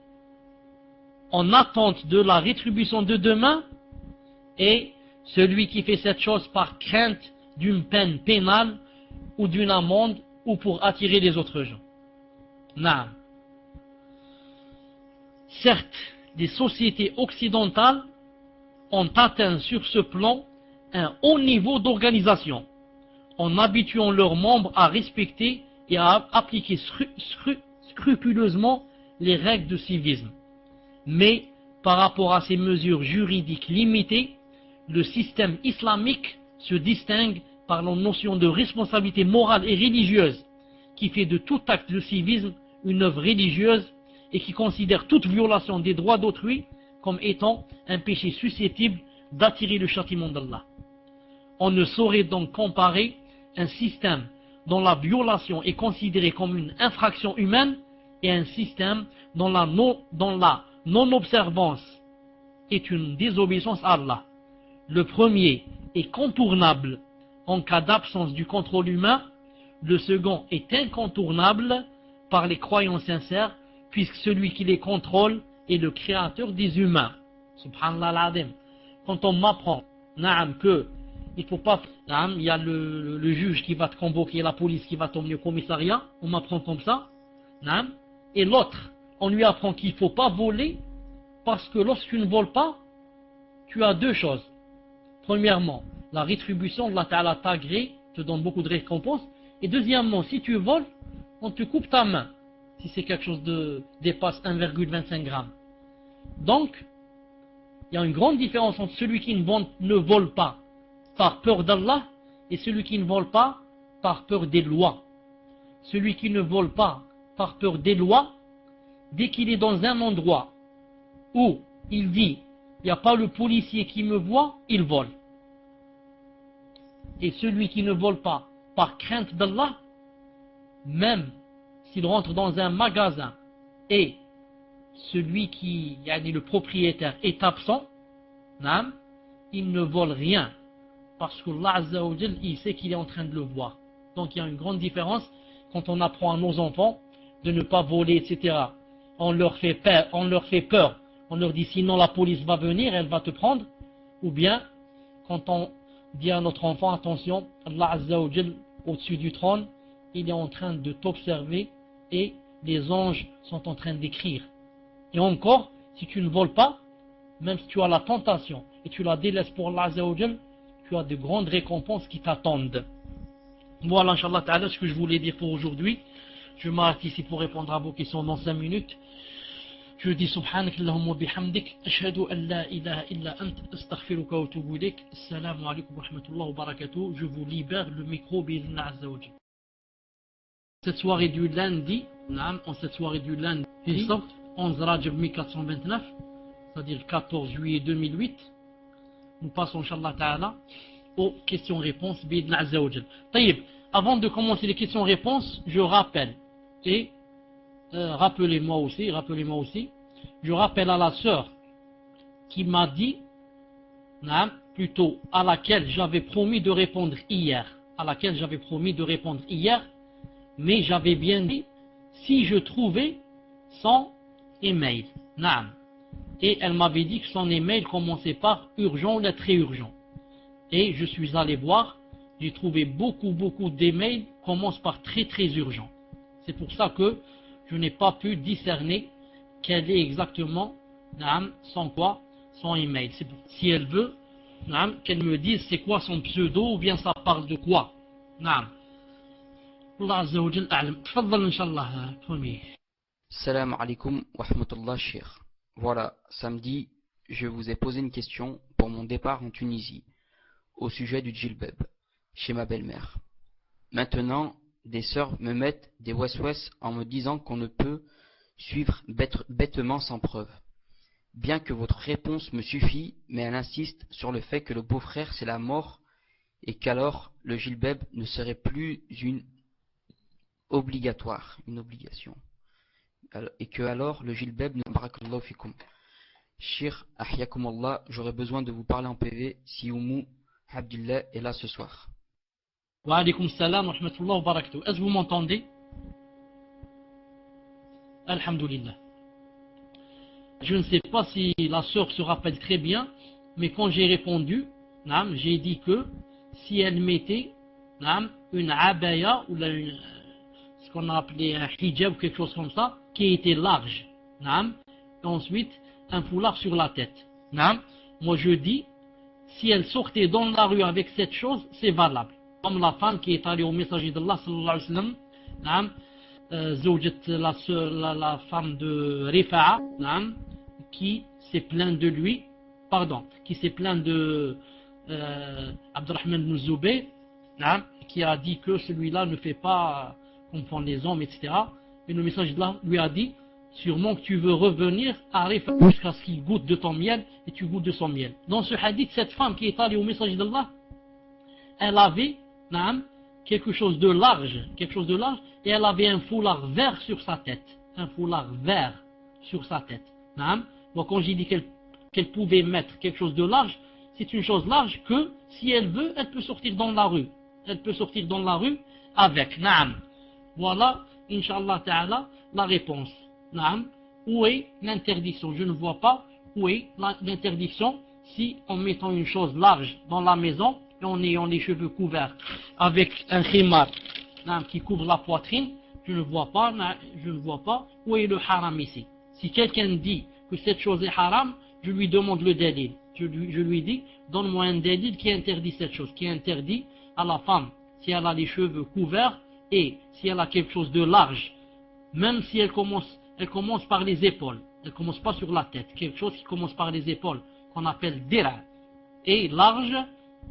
en attente de la rétribution de demain, et celui qui fait cette chose par crainte d'une peine pénale ou d'une amende ou pour attirer les autres gens. Non. Certes, les sociétés occidentales ont atteint sur ce plan un haut niveau d'organisation, en habituant leurs membres à respecter et à appliquer scrupuleusement les règles de civisme. Mais, par rapport à ces mesures juridiques limitées, le système islamique se distingue par la notion de responsabilité morale et religieuse, qui fait de tout acte de civisme une œuvre religieuse et qui considère toute violation des droits d'autrui comme étant un péché susceptible d'attirer le châtiment d'Allah. On ne saurait donc comparer un système dont la violation est considérée comme une infraction humaine et un système dont la non-observance est une désobéissance à Allah. Le premier est contournable en cas d'absence du contrôle humain, le second est incontournable par les croyants sincères, puisque celui qui les contrôle est le créateur des humains. Subhanallah al-Azim. Quand on m'apprend, naam, que il faut pas, naam, il y a le juge qui va te convoquer, la police qui va t'emmener au commissariat, on m'apprend comme ça, naam, et l'autre, on lui apprend qu'il ne faut pas voler, parce que lorsque tu ne voles pas, tu as deux choses. Premièrement, la rétribution de la Ta'ala t'agrée, te donne beaucoup de récompenses. Et deuxièmement, si tu voles, on te coupe ta main. Si c'est quelque chose de dépasse 1,25 grammes. Donc, il y a une grande différence entre celui qui ne vole pas par peur d'Allah et celui qui ne vole pas par peur des lois. Celui qui ne vole pas par peur des lois, dès qu'il est dans un endroit où il dit il n'y a pas le policier qui me voit, il vole. Et celui qui ne vole pas par crainte d'Allah, même s'il rentre dans un magasin et celui qui, le propriétaire, est absent, il ne vole rien. Parce que Allah Azza wa Jal, il sait qu'il est en train de le voir. Donc il y a une grande différence quand on apprend à nos enfants de ne pas voler, etc. On leur fait peur. On leur dit sinon la police va venir, elle va te prendre. Ou bien quand on dit à notre enfant, attention, Allah Azza wa Jal, au-dessus du trône, il est en train de t'observer et les anges sont en train d'écrire. Et encore, si tu ne voles pas, même si tu as la tentation et tu la délaisses pour Allah Azza wa Jal, tu as de grandes récompenses qui t'attendent. Voilà, Inch'Allah Ta'ala, ce que je voulais dire pour aujourd'hui. Je m'arrête ici pour répondre à vos questions dans 5 minutes. Je dis Subhanak Allahumma bihamdik, ashhadu an la ilaha illa ant, astaghfiruka wa atubu ilayk. Assalamu alaikum wa rahmatullahi wa barakatuh. Je vous libère le micro bi'idhnillah Azza wa Jal. Cette soirée du lundi, en cette soirée du lundi, 11 Rajab 1429, c'est-à-dire 14 juillet 2008, nous passons, Inch'Allah Ta'ala, aux questions-réponses bi'idhnillah Azza wa Jal. Taïb, avant de commencer les questions-réponses, je rappelle, et rappelez-moi aussi, je rappelle à la sœur qui m'a dit, plutôt à laquelle j'avais promis de répondre hier, mais j'avais bien dit si je trouvais son email. Et elle m'avait dit que son email commençait par urgent ou très urgent. Et je suis allé voir, j'ai trouvé beaucoup d'emails qui commencent par très urgent. C'est pour ça que je n'ai pas pu discerner quel est exactement son email. Si elle veut qu'elle me dise c'est quoi son pseudo ou bien ça parle de quoi. Allah Azza wa Jal a'lam. Tfaddal Inch'Allah, premier. Salam alaikum wa rahmatullah Cheikh. Voilà, samedi, je vous ai posé une question pour mon départ en Tunisie, au sujet du djilbab, chez ma belle-mère. Maintenant, des sœurs me mettent des waswas en me disant qu'on ne peut suivre bêtement sans preuve. Bien que votre réponse me suffit, mais elle insiste sur le fait que le beau-frère c'est la mort et qu'alors le djilbab ne serait plus une obligation. Et que alors le djilbab ne barakallahu fikum. Shir ahyakum Allah, j'aurais besoin de vous parler en PV si Oumou Abdillah est là ce soir. Wa alaykum salam wa rahmatullahi wa barakatuh. Est-ce que vous m'entendez? Alhamdulillah. Je ne sais pas si la sœur se rappelle très bien, mais quand j'ai répondu, j'ai dit que si elle mettait une abaya ou ce qu'on a appelé un hijab ou quelque chose comme ça, qui était large, et ensuite un foulard sur la tête. Moi je dis, si elle sortait dans la rue avec cette chose, c'est valable. Comme la femme qui est allée au messager d'Allah sallallahu alayhi wa sallam, la femme de Rifa'a, qui s'est plainte de lui, qui s'est plainte de Abdurrahman ibn Zubayr, qui a dit que celui-là ne fait pas confondre les hommes, etc. Et le messager d'Allah lui a dit, sûrement que tu veux revenir à Rifa'a jusqu'à ce qu'il goûte de ton miel et tu goûtes de son miel. Dans ce hadith, cette femme qui est allée au messager d'Allah, elle avait quelque chose de large, et elle avait un foulard vert sur sa tête. Donc quand j'ai dit qu'elle pouvait mettre quelque chose de large, c'est une chose large que si elle veut, elle peut sortir dans la rue. Avec. Voilà, Inch'Allah Ta'ala, la réponse. Où est l'interdiction? Je ne vois pas où est l'interdiction si en mettant une chose large dans la maison et en ayant les cheveux couverts avec un khimar qui couvre la poitrine, je ne vois pas où est le haram ici. Si quelqu'un dit que cette chose est haram, je lui demande le dalil. Je lui dis, donne-moi un dalil qui interdit cette chose, qui interdit à la femme, si elle a les cheveux couverts et si elle a quelque chose de large, même si elle commence par les épaules, elle ne commence pas sur la tête, quelque chose qui commence par les épaules, qu'on appelle dira, et large,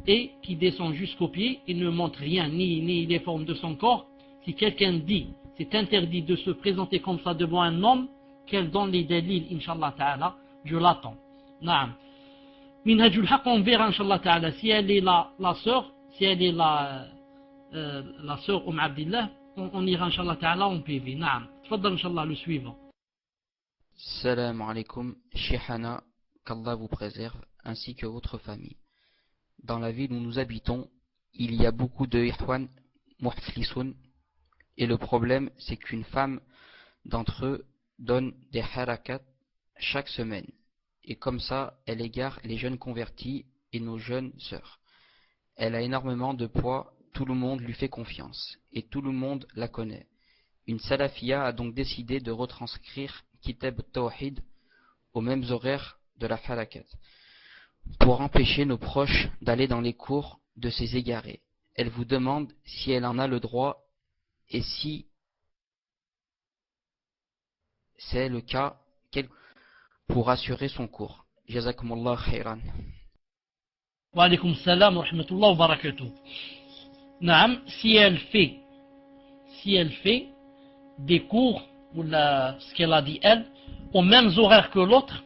et qui descend jusqu'aux pieds et ne montre rien, ni les formes de son corps. Si quelqu'un dit, c'est interdit de se présenter comme ça devant un homme, qu'elle donne les dalils, Inch'Allah Ta'ala, je l'attends. Minhajul Haq, on verra, Inch'Allah Ta'ala, si elle est la sœur, si elle est la sœur Abdillah, on ira, Inch'Allah Ta'ala, en PV. Naam. Tfaddal, Inch'Allah, le suivant. Salam alaikum, Sheikhana, qu'Allah vous préserve, ainsi que votre famille. Dans la ville où nous habitons, il y a beaucoup de ihwan muhflisoun, et le problème, c'est qu'une femme d'entre eux donne des harakat chaque semaine. Et comme ça, elle égare les jeunes convertis et nos jeunes sœurs. Elle a énormément de poids, tout le monde lui fait confiance, et tout le monde la connaît. Une salafia a donc décidé de retranscrire Kitab Tawhid aux mêmes horaires de la harakat, pour empêcher nos proches d'aller dans les cours de ces égarés. Elle vous demande si elle en a le droit, et si c'est le cas, pour assurer son cours. Jazakumullah khairan. Wa alaykum salam wa rahmatullah wa barakatuh. Naam, si elle fait des cours, ou ce qu'elle a dit elle, aux mêmes horaires que l'autre,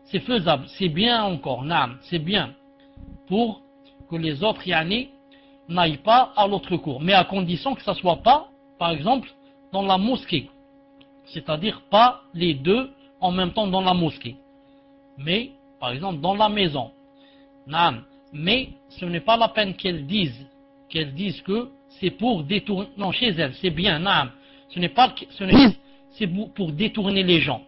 c'est faisable, c'est bien encore, naam, c'est bien, pour que les autres n'aillent pas à l'autre cours, mais à condition que ça soit pas, par exemple, dans la mosquée, c'est-à-dire pas les deux en même temps dans la mosquée, mais par exemple dans la maison, naam. Mais ce n'est pas la peine qu'elles disent que c'est pour détourner, non, chez elles, c'est bien, naam. C'est pour détourner les gens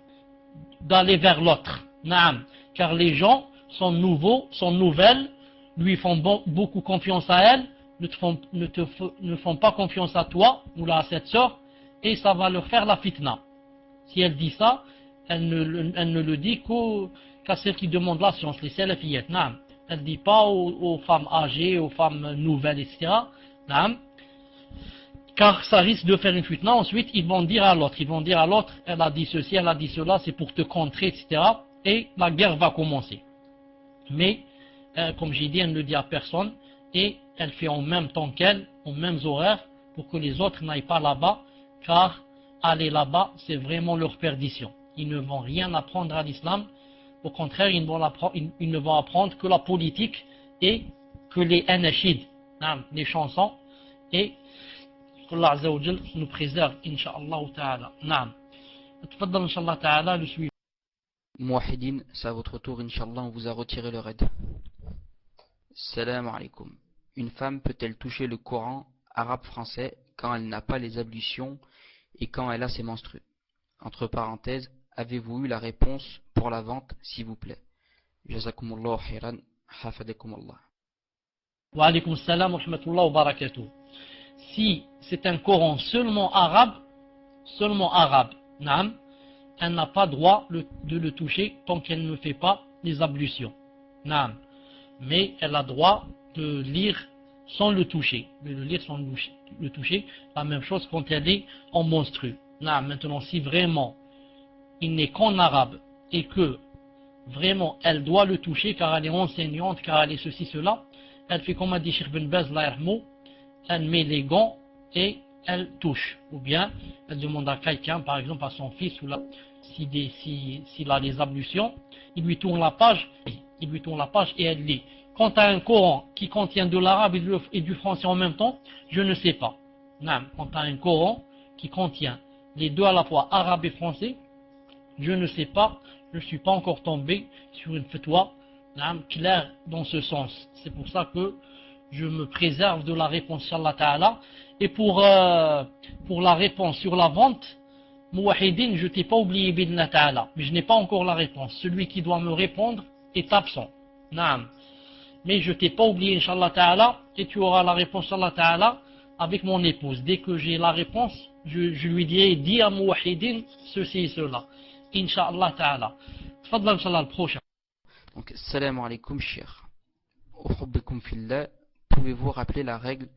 d'aller vers l'autre, naam. Car les gens sont nouveaux, sont nouvelles, lui font beaucoup confiance à elle, ne font pas confiance à toi ou à cette sœur, et ça va leur faire la fitna. Si elle dit ça, elle ne le dit qu'à celles qui demandent la science, les salafiyat, naam. Elle ne dit pas aux femmes âgées, aux femmes nouvelles, etc. Naam. Car ça risque de faire une fitna. Ensuite, ils vont dire à l'autre, elle a dit ceci, elle a dit cela, c'est pour te contrer, etc. Et la guerre va commencer. Mais, comme j'ai dit, elle ne le dit à personne, et elle fait en même temps qu'elle, aux mêmes horaires, pour que les autres n'aillent pas là-bas, car aller là-bas, c'est vraiment leur perdition. Ils ne vont rien apprendre à l'islam. Au contraire, ils ne vont apprendre que la politique et que les anashid, les chansons, et qu'Allah Azza wa Jal nous préserve, Inch'Allah Ta'ala. Naam. Tfaddal, Inch'Allah Ta'ala, le suivant. Mouahidine, c'est à votre tour, Inch'Allah, on vous a retiré le raid. Salam alaikum. Une femme peut-elle toucher le Coran arabe-français quand elle n'a pas les ablutions et quand elle a ses menstrues? Entre parenthèses, avez-vous eu la réponse pour la vente, s'il vous plaît? Jazakumullah khairan, hafadakumullah. Wa alaykum salam wa rahmatullah wa barakatuh. Si c'est un Coran seulement arabe, naam, elle n'a pas droit de le toucher tant qu'elle ne fait pas les ablutions. Naam. Mais elle a droit de lire sans le toucher. Le toucher, la même chose quand elle est en menstru. Naam. Maintenant, si vraiment il n'est qu'en arabe et que vraiment elle doit le toucher car elle est enseignante, car elle est ceci, cela, elle fait comme a dit Cheikh Ben Baz, elle met les gants et elle touche. Ou bien elle demande à quelqu'un, par exemple à son fils, ou s'il a les ablutions, il lui tourne la page et elle lit. Quant à un Coran qui contient de l'arabe et du français en même temps, je ne sais pas. Non, quant à un Coran qui contient les deux à la fois, arabe et français, je ne sais pas, je ne suis pas encore tombé sur une fatwa claire dans ce sens. C'est pour ça que je me préserve de la réponse, Inch'Allah Ta'ala. Et pour la réponse sur la vente, Mouahidine, je t'ai pas oublié, Bidna Ta'ala, mais je n'ai pas encore la réponse. Celui qui doit me répondre est absent. Naam. Mais je t'ai pas oublié, Inch'Allah Ta'ala, et tu auras la réponse, Inch'Allah Ta'ala, avec mon épouse. Dès que j'ai la réponse, je lui dirai, dis à Mouahidine ceci et cela. Inch'Allah Ta'ala. Tfadla, Inch'Allah, le prochain. Donc, salam alaikum, cheikh. Uhubbikum fillah, pouvez-vous rappeler la règle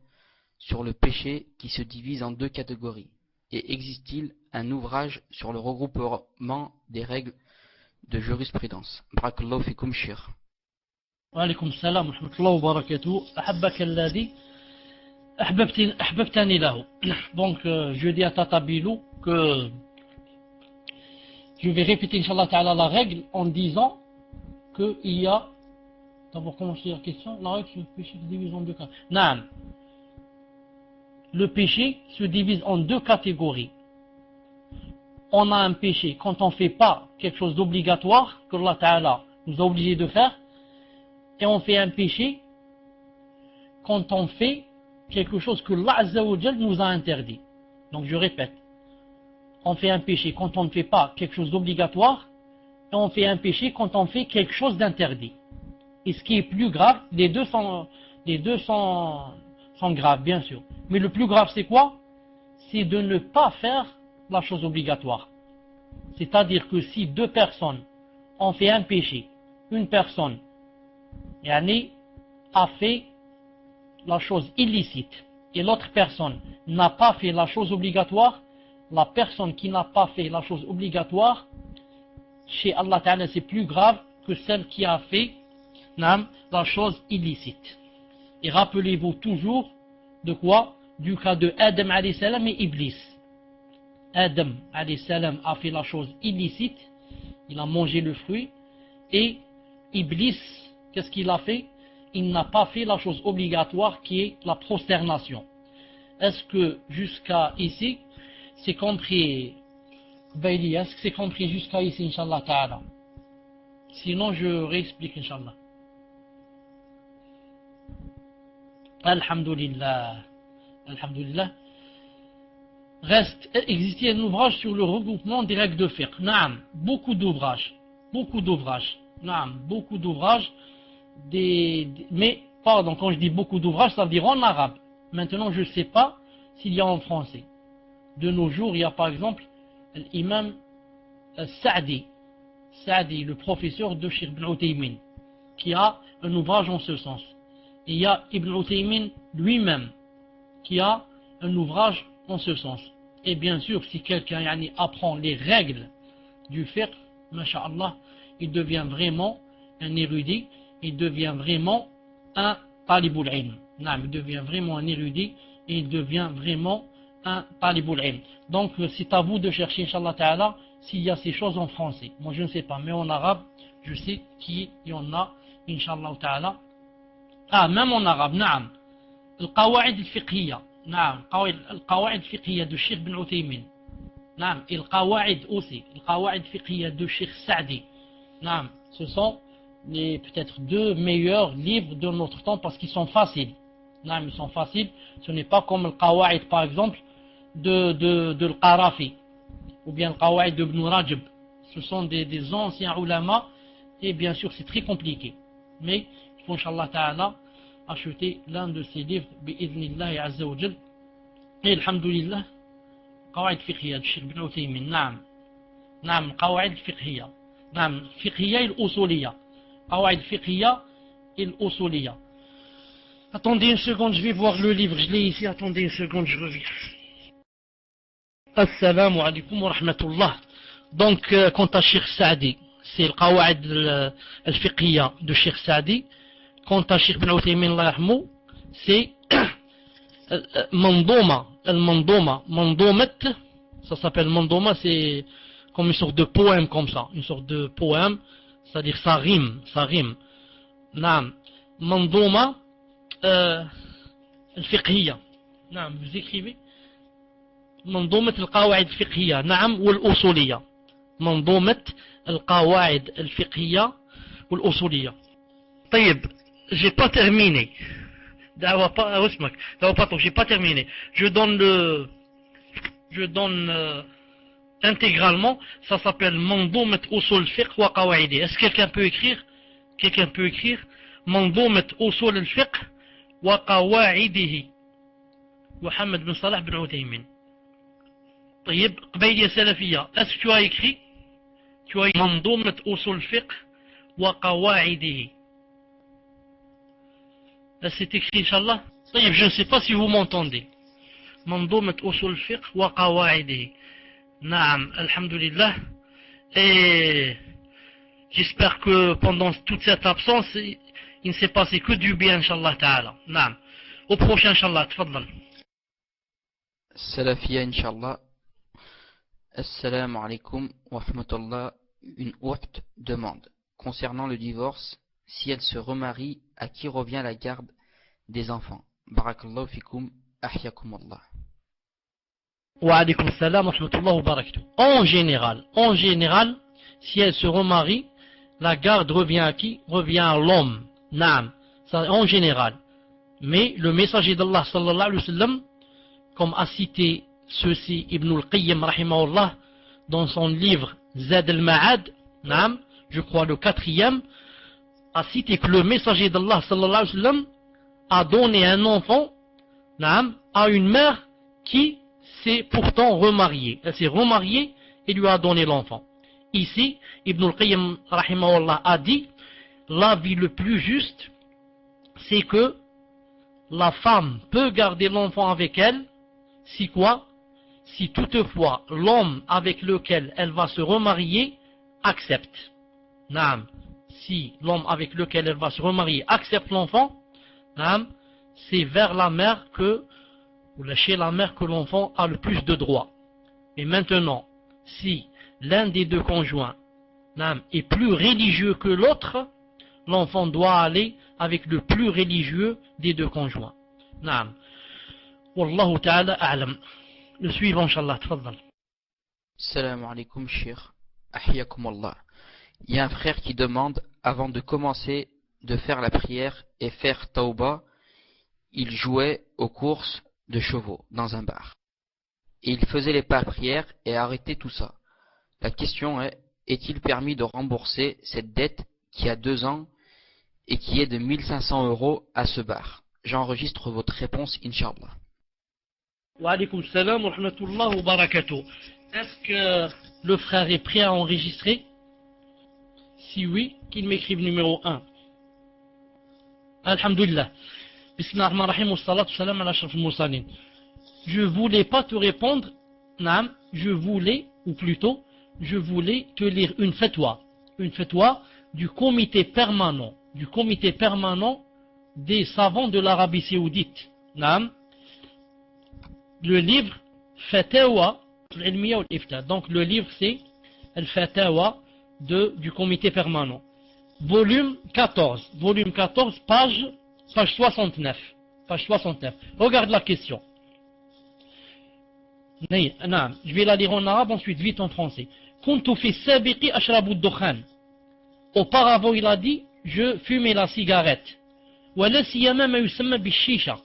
sur le péché qui se divise en deux catégories? Et existe-t-il un ouvrage sur le regroupement des règles de jurisprudence? Barakallahu fikum, cheikh. Wa alaykum salam wa rahmatullah wa barakatuh. Ahabbaka alladhi ahbabtani lahu. Donc, je dis à Tata Bilou que je vais répéter, Inch'Allah Ta'ala, la règle en disant qu'il y a D'abord, commencer la question. La règle, c'est le péché se divise en deux cas. Naam. Le péché se divise en deux catégories. On a un péché quand on ne fait pas quelque chose d'obligatoire que Allah Ta'ala nous a obligé de faire, et on fait un péché quand on fait quelque chose que Allah Azza wa Jal nous a interdit. Donc je répète, on fait un péché quand on ne fait pas quelque chose d'obligatoire, et on fait un péché quand on fait quelque chose d'interdit. Et ce qui est plus grave, les deux sont graves, bien sûr. Mais le plus grave, c'est quoi? C'est de ne pas faire la chose obligatoire. C'est-à-dire que si deux personnes ont fait un péché, une personne a fait la chose illicite et l'autre personne n'a pas fait la chose obligatoire, la personne qui n'a pas fait la chose obligatoire, chez Allah Ta'ala, c'est plus grave que celle qui a fait la chose illicite. Et rappelez-vous toujours de quoi? Du cas de Adam alayhi salam et Iblis. Adam alayhi salam a fait la chose illicite, il a mangé le fruit, et Iblis, qu'est-ce qu'il a fait? Il n'a pas fait la chose obligatoire qui est la prosternation. Est-ce que jusqu'à ici, c'est compris? Baili, est-ce que c'est compris jusqu'à ici, Inch'Allah Ta'ala? Sinon, je réexplique, Inch'Allah. Alhamdulillah. Alhamdulillah. Reste, existait un ouvrage sur le regroupement des règles de fiqh. Naam, beaucoup d'ouvrages. Naam, beaucoup d'ouvrages. Mais, pardon, quand je dis beaucoup d'ouvrages, ça veut dire en arabe. Maintenant, je ne sais pas s'il y a en français. De nos jours, il y a par exemple l'imam Sa'di, le professeur de Cheikh Ibn Uthaymin, qui a un ouvrage en ce sens. Et il y a Ibn Uthaymin lui-même, qui a un ouvrage en ce sens. Et bien sûr, si quelqu'un apprend les règles du fiqh, masha'Allah, il devient vraiment un érudit, il devient vraiment un talibul ilm. Il devient vraiment un érudit et il devient vraiment un talibul ilm. Donc c'est à vous de chercher, Inch'Allah Ta'ala, s'il y a ces choses en français. Moi je ne sais pas, mais en arabe, je sais qu'il y en a, Inch'Allah Ta'ala. Même en arabe, naam. القواعد الفقهية نعم القواعد الفقهية de Cheikh Ibn Uthaymin نعم et القواعد aussi القواعد الفقهية de Cheikh Sa'di نعم ce sont les peut-être deux meilleurs livres de notre temps parce qu'ils sont faciles نعم ils sont faciles, ce n'est pas comme القواعد par exemple de Al-Qarafi ou bien القواعد de Ibn Rajab, ce sont des anciens ulama et bien sûr c'est très compliqué, mais il faut Inch'Allah Ta'ala acheter l'un de ces livres bi'idhnillahi azza wa jal. Et alhamdulillah, قواعد فقهية الشيخ بن عثيمين. نعم قواعد فقهية. نعم فقهية الأصولية. قواعد فقهية الأصولية. Attendez une seconde, je vais voir le livre, je l'ai ici, attendez une seconde, je reviens. Assalamu alaikum wa rahmatullah. Donc, quant à Cheikh Saadi, c'est le قواعد الفقهية de Cheikh Saadi. Quant à Cheikh Ibn Uthaymin, c'est Mandoma, ça s'appelle Mandoma, c'est comme une sorte de poème comme ça, une sorte de poème, c'est-à-dire ça rime. Naam, Mandoma al-fiqhiyya. Naam, vous écrivez Mandomat al-qawaid al-fiqhiyya, naam, ou al-usuliyya. Mandomat al-qawaid al-fiqhiyya ou al-usuliyya. طيب, j'ai pas terminé. J'ai pas terminé. Je donne intégralement, ça s'appelle Mandomat Usul al-Fiqh wa Qawaidi. Est-ce que quelqu'un peut écrire Mandomat Usul al-Fiqh wa Qawaidihi. Mohamed bin Salah bin Uthaymin. طيب, قبيلية سلفية. Est-ce que tu as écrit Mandomat Usul al-Fiqh wa Qawaidihi. Là c'est écrit Inch'Allah. Je ne sais pas si vous m'entendez. Mandomat Usul al-Fiqh wa Qawaidihi. Naam, alhamdulillah. Et j'espère que pendant toute cette absence, il ne s'est passé que du bien, Inch'Allah Ta'ala. Naam. Au prochain, Inch'Allah. Tfaddal. Salafia, Inch'Allah. Assalamu alaikum wa rahmatullah. Une haute demande. Concernant le divorce, si elle se remarie, à qui revient la garde des enfants? Barakallahu fikum, ahyakum Allah. Wa alaykum salam wa rahmatullahi wa barakatuh. En général, si elle se remarie, la garde revient à qui? Revient à l'homme. Naam. Ça, en général. Mais le messager d'Allah sallallahu alayhi wa sallam, comme a cité ceci Ibn al-Qayyim rahimahullah dans son livre Zad al-Ma'ad, naam, je crois le 4e, a cité que le messager d'Allah sallallahu alayhi wa sallam a donné un enfant, naam, à une mère qui s'est pourtant remariée. Elle s'est remariée et lui a donné l'enfant. Ici, Ibn al-Qayyim rahimahullah a dit, l'avis le plus juste, c'est que la femme peut garder l'enfant avec elle, si quoi? Si toutefois l'homme avec lequel elle va se remarier accepte. Naam. Si l'homme avec lequel elle va se remarier accepte l'enfant, naam, c'est vers la mère que, ou chez la mère que l'enfant a le plus de droits. Et maintenant, si l'un des deux conjoints, naam, est plus religieux que l'autre, l'enfant doit aller avec le plus religieux des deux conjoints. Naam. Wallahu ta'ala a'lam. Le suivant, Inch'Allah, tfaddal. Salam alaikum, Cheikh. Ahyakum Allah. Il y a un frère qui demande, avant de commencer de faire la prière et faire tauba, il jouait aux courses de chevaux dans un bar. Et il faisait les pas à prière et arrêtait tout ça. La question est, est-il permis de rembourser cette dette qui a 2 ans et qui est de 1500 € à ce bar? J'enregistre votre réponse, Inch'Allah. Wa alaykum salam wa rahmatullahi wa barakatuh. Est-ce que le frère est prêt à enregistrer? Si oui, qu'il m'écrive numéro 1. Alhamdulillah. Bismillahirrahmanirrahim wa salatu salam ala ashrafil mursalin. Je voulais pas te répondre, naam, je voulais te lire une fatwa du comité permanent des savants de l'Arabie Saoudite. Naam. Le livre Fatawa al-Ilmiya wal-Ifta. Donc le livre c'est Al-Fatawa du comité permanent. Volume 14, page 69. Regarde la question. Je vais la lire en arabe, ensuite vite en français. Kuntu fi sabiqi ashrabu ad-dukhan. Auparavant, il a dit, je fumais la cigarette. Wa la siyama ma yusamma bi-shisha.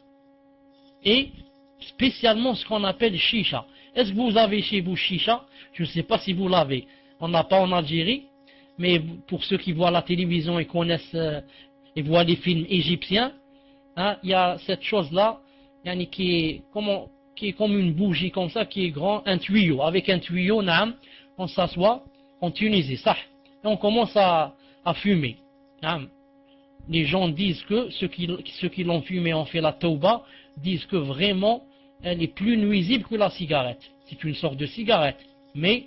Et spécialement ce qu'on appelle shisha. Est-ce que vous avez chez vous shisha? Je ne sais pas si vous l'avez. On n'a pas en Algérie, mais pour ceux qui voient la télévision et connaissent et voient les films égyptiens, hein, il y a cette chose-là, qui est comme une bougie comme ça, qui est grand, un tuyau. Avec un tuyau, naam, on s'assoit en Tunisie, ça, et on commence à fumer. Naam. Les gens disent que ceux qui l'ont fumé ont fait la tauba, disent que vraiment elle est plus nuisible que la cigarette. C'est une sorte de cigarette, mais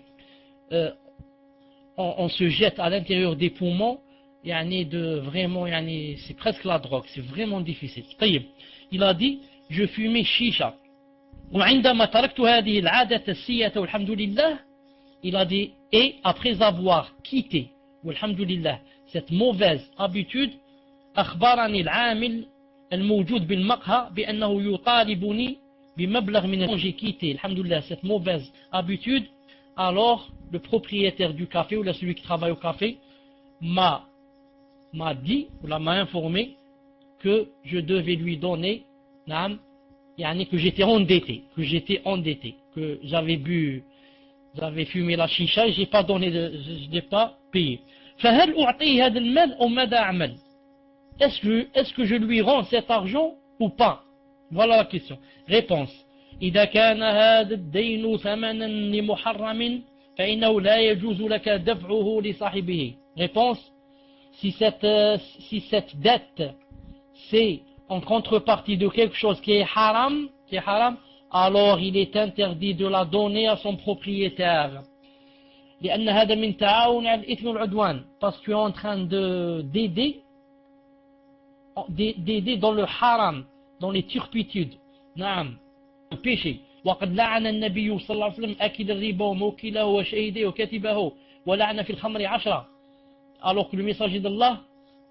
on se jette à l'intérieur des poumons, c'est presque la drogue, c'est vraiment difficile. Il a dit, je fumais chicha. Il a dit, et après avoir quitté, cette mauvaise habitude, أخبرني العامل الموجود بالمقهى بأنه يطالبني بمبلغ من j'ai quitté, alhamdoulilah, cette mauvaise habitude. Alors le propriétaire du café ou celui qui travaille au café m'a dit ou m'a informé que je devais lui donner, que j'étais endetté, que j'avais fumé la chicha et je n'ai pas payé. فهل أعطيه هذا المال أو ماذا أعمل؟ Est-ce que je lui rends cet argent ou pas? Voilà la question. Réponse. إذا كان هذا الدين ثمنا لمحرم فإنه لا يجوز لك دفعه لصاحبه. Réponse. Si cette dette c'est en contrepartie de quelque chose qui est haram, alors il est interdit de la donner à son propriétaire. لأن هذا من تعاون على الإثم والعدوان. Parce que tu es en train d'aider dans le haram, dans les turpitudes, le péché. وقد لعن النبي صلى الله عليه وسلم أكل الربا وموكله وشهيده وكاتبه ولعن في الخمر 10. Alors que le messager d'Allah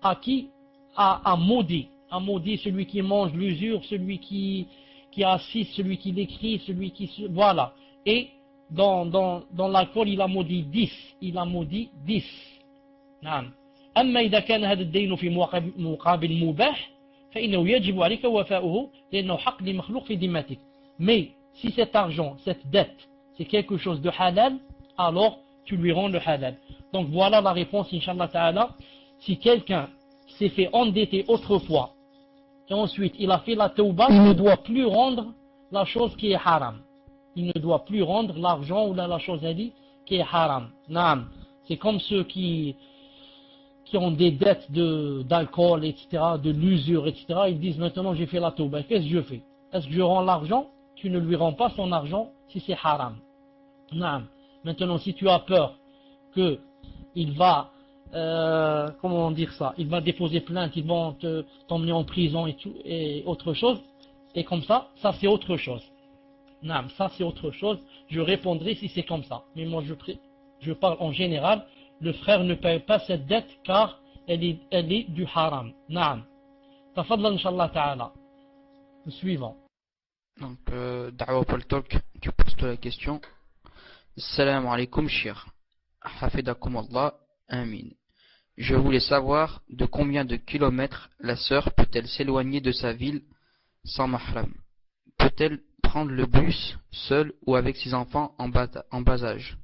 à qui? À maudit. À maudit celui qui mange l'usure, celui qui assiste, celui qui l'écrit, celui qui... Voilà. Et dans l'alcool, il a maudit 10. Il a maudit 10. نعم. أما إذا كان هذا الدين في مقابل مباح فإنه يجب عليك وفاؤه لأنه حق لمخلوق في ذمتك. Mais si cet argent, cette dette, c'est quelque chose de halal, alors tu lui rends le halal. Donc voilà la réponse, Inch'Allah Ta'ala. Si quelqu'un s'est fait endetter autrefois, et ensuite il a fait la tauba, il ne doit plus rendre la chose qui est haram. Il ne doit plus rendre l'argent ou la chose ali qui est haram. Naam. C'est comme ceux qui ont des dettes d'alcool, etc., de l'usure, etc. Ils disent maintenant j'ai fait la tauba. Qu'est-ce que je fais? Est-ce que je rends l'argent? Tu ne lui rends pas son argent si c'est haram. Naam. Maintenant, si tu as peur que il va, comment dire ça, il va déposer plainte, ils vont t'emmener en prison et autre chose, et comme ça c'est autre chose. Naam, ça c'est autre chose. Je répondrai si c'est comme ça. Mais moi je parle en général. Le frère ne paye pas cette dette car elle est du haram. Naam. Tafadla Inch'Allah Ta'ala. Le suivant. Donc, Da'wa Paul Talk, tu poses la question. Salam alaikum, shir. Hafidakum Allah, amin. Je voulais savoir de combien de kilomètres la sœur peut-elle s'éloigner de sa ville sans mahram? Peut-elle prendre le bus seule ou avec ses enfants en bas âge?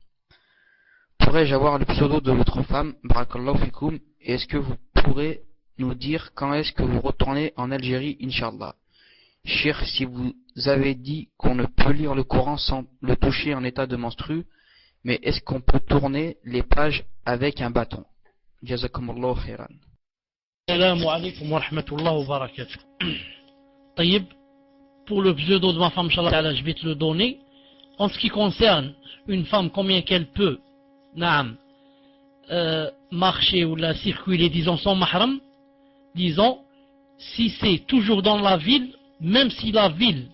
Pourrais-je avoir le pseudo de votre femme, Barakallahu Fikoum, et est-ce que vous pourrez nous dire quand est-ce que vous retournez en Algérie, Inch'Allah? Cheikh, si vous avez dit qu'on ne peut lire le Coran sans le toucher en état de menstru, mais est-ce qu'on peut tourner les pages avec un bâton? Jazakumullahu khairan. Assalamu alaikum wa rahmatullahi wa barakatuh. Taïb, pour le pseudo de ma femme, Inch'Allah, je vais te le donner. En ce qui concerne une femme, combien qu'elle peut marcher ou la circuler, disons, sans mahram, disons, si c'est toujours dans la ville, même si la ville,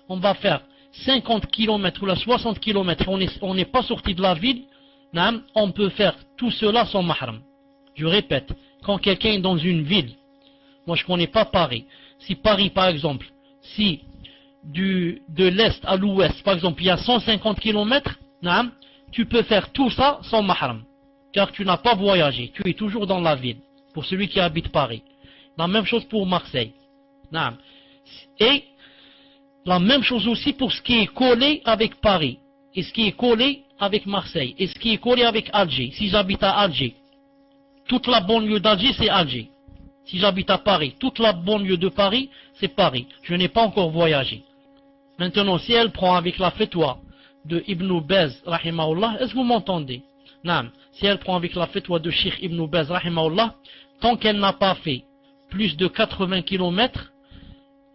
on va faire 50 km ou la 60 km, on n'est pas sorti de la ville, on peut faire tout cela sans mahram. Je répète, quand quelqu'un est dans une ville, moi je ne connais pas Paris, si Paris par exemple, si de l'est à l'ouest, par exemple, il y a 150 km, tu peux faire tout ça sans mahram, car tu n'as pas voyagé, tu es toujours dans la ville, pour celui qui habite Paris. La même chose pour Marseille. Et la même chose aussi pour ce qui est collé avec Paris, et ce qui est collé avec Marseille, et ce qui est collé avec Alger. Si j'habite à Alger, toute la banlieue d'Alger c'est Alger. Si j'habite à Paris, toute la banlieue de Paris c'est Paris. Je n'ai pas encore voyagé. Maintenant, si elle prend avec la fatwa de Ibn Baz, rahimahullah, est-ce que vous m'entendez? Non. Si elle prend avec la fatwa de Cheikh Ibn Baz, rahimahullah, tant qu'elle n'a pas fait plus de 80 km,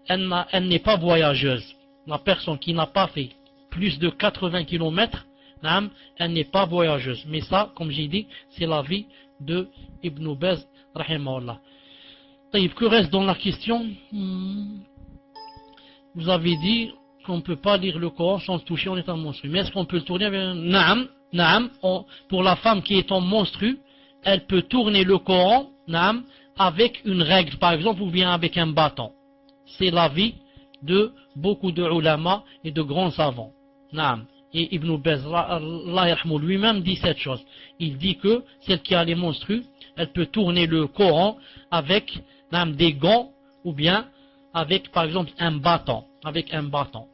elle n'est pas voyageuse. La personne qui n'a pas fait plus de 80 km, elle n'est pas voyageuse. Mais ça, comme j'ai dit, c'est l'avis de Ibn Baz, rahimahullah. Que reste dans la question? Vous avez dit qu'on ne peut pas lire le Coran sans le toucher en étant monstru. Mais est-ce qu'on peut le tourner avec un... Naam, pour la femme qui est en monstru, elle peut tourner le Coran, avec une règle, par exemple, ou bien avec un bâton. C'est l'avis de beaucoup de ulama et de grands savants. Et Ibn Baz, lui-même dit cette chose. Il dit que celle qui a les monstrues, elle peut tourner le Coran avec des gants ou bien avec, par exemple, un bâton. Avec un bâton.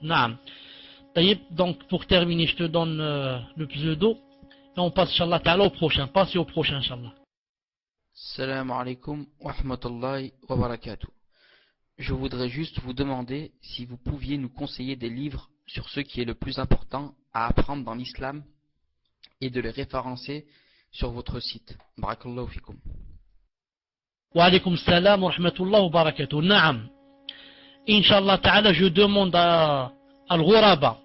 Donc, pour terminer, je te donne le pseudo. Et on passe, Inch'Allah Ta'ala, au prochain. Passez au prochain, Inch'Allah. Salam alaikum wa rahmatullahi wa barakatuh. Je voudrais juste vous demander si vous pouviez nous conseiller des livres sur ce qui est le plus important à apprendre dans l'islam et de les référencer sur votre site. Barakallahu fikum. Wa alaikum salam wa rahmatullahi wa barakatuh. Naam. Inch'Allah Ta'ala, je demande à Al-Ghuraba.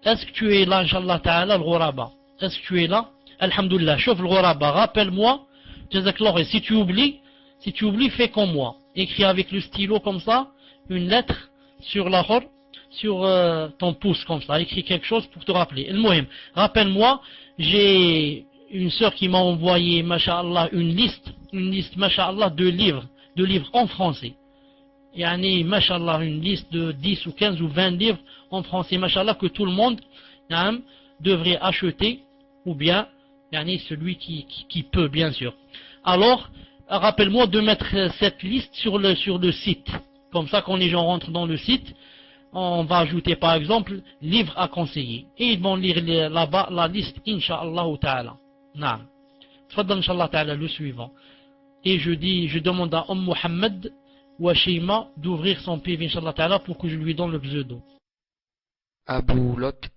Est-ce que tu es là, Inch'Allah Ta'ala, Al-Ghuraba? Est-ce que tu es là? Alhamdulillah, chauffe Al-Ghuraba, rappelle-moi. Jazakallah, si tu oublies, fais comme moi. Écris avec le stylo comme ça, une lettre sur ton pouce comme ça. Écris quelque chose pour te rappeler. Rappelle-moi, j'ai une sœur qui m'a envoyé, masha'Allah, une liste, masha'Allah, de livres en français. Yani, masha'Allah, une liste de 10 ou 15 ou 20 livres en français, masha'Allah, que tout le monde devrait acheter, ou bien, yani, celui qui peut, bien sûr. Alors, rappelle-moi de mettre cette liste sur le site. Comme ça, quand les gens rentrent dans le site, on va ajouter par exemple livre à conseiller. Et ils vont lire là-bas la liste, Inch'Allah ta'ala. Naam. Tfaddal Inch'Allah ta'ala, le suivant. Et je demande à Mohammed ou à Sheima d'ouvrir son PV, Inch'Allah ta'ala, pour que je lui donne le pseudo. Abou Lok,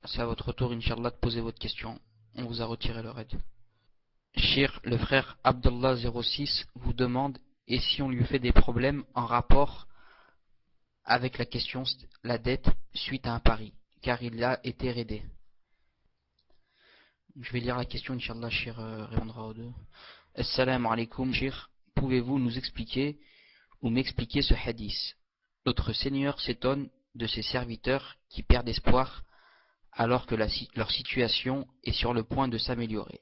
c'est à votre tour, Inch'Allah, de poser votre question. On vous a retiré le raid. Shir, le frère Abdullah06 vous demande, et si on lui fait des problèmes en rapport avec la question, la dette suite à un pari, car il a été raidé. Je vais lire la question, Inch'Allah, Shir répondra aux deux. Assalamu alaikum, Shir, pouvez-vous nous expliquer ou m'expliquer ce hadith? Notre Seigneur s'étonne de ses serviteurs qui perdent espoir alors que leur situation est sur le point de s'améliorer.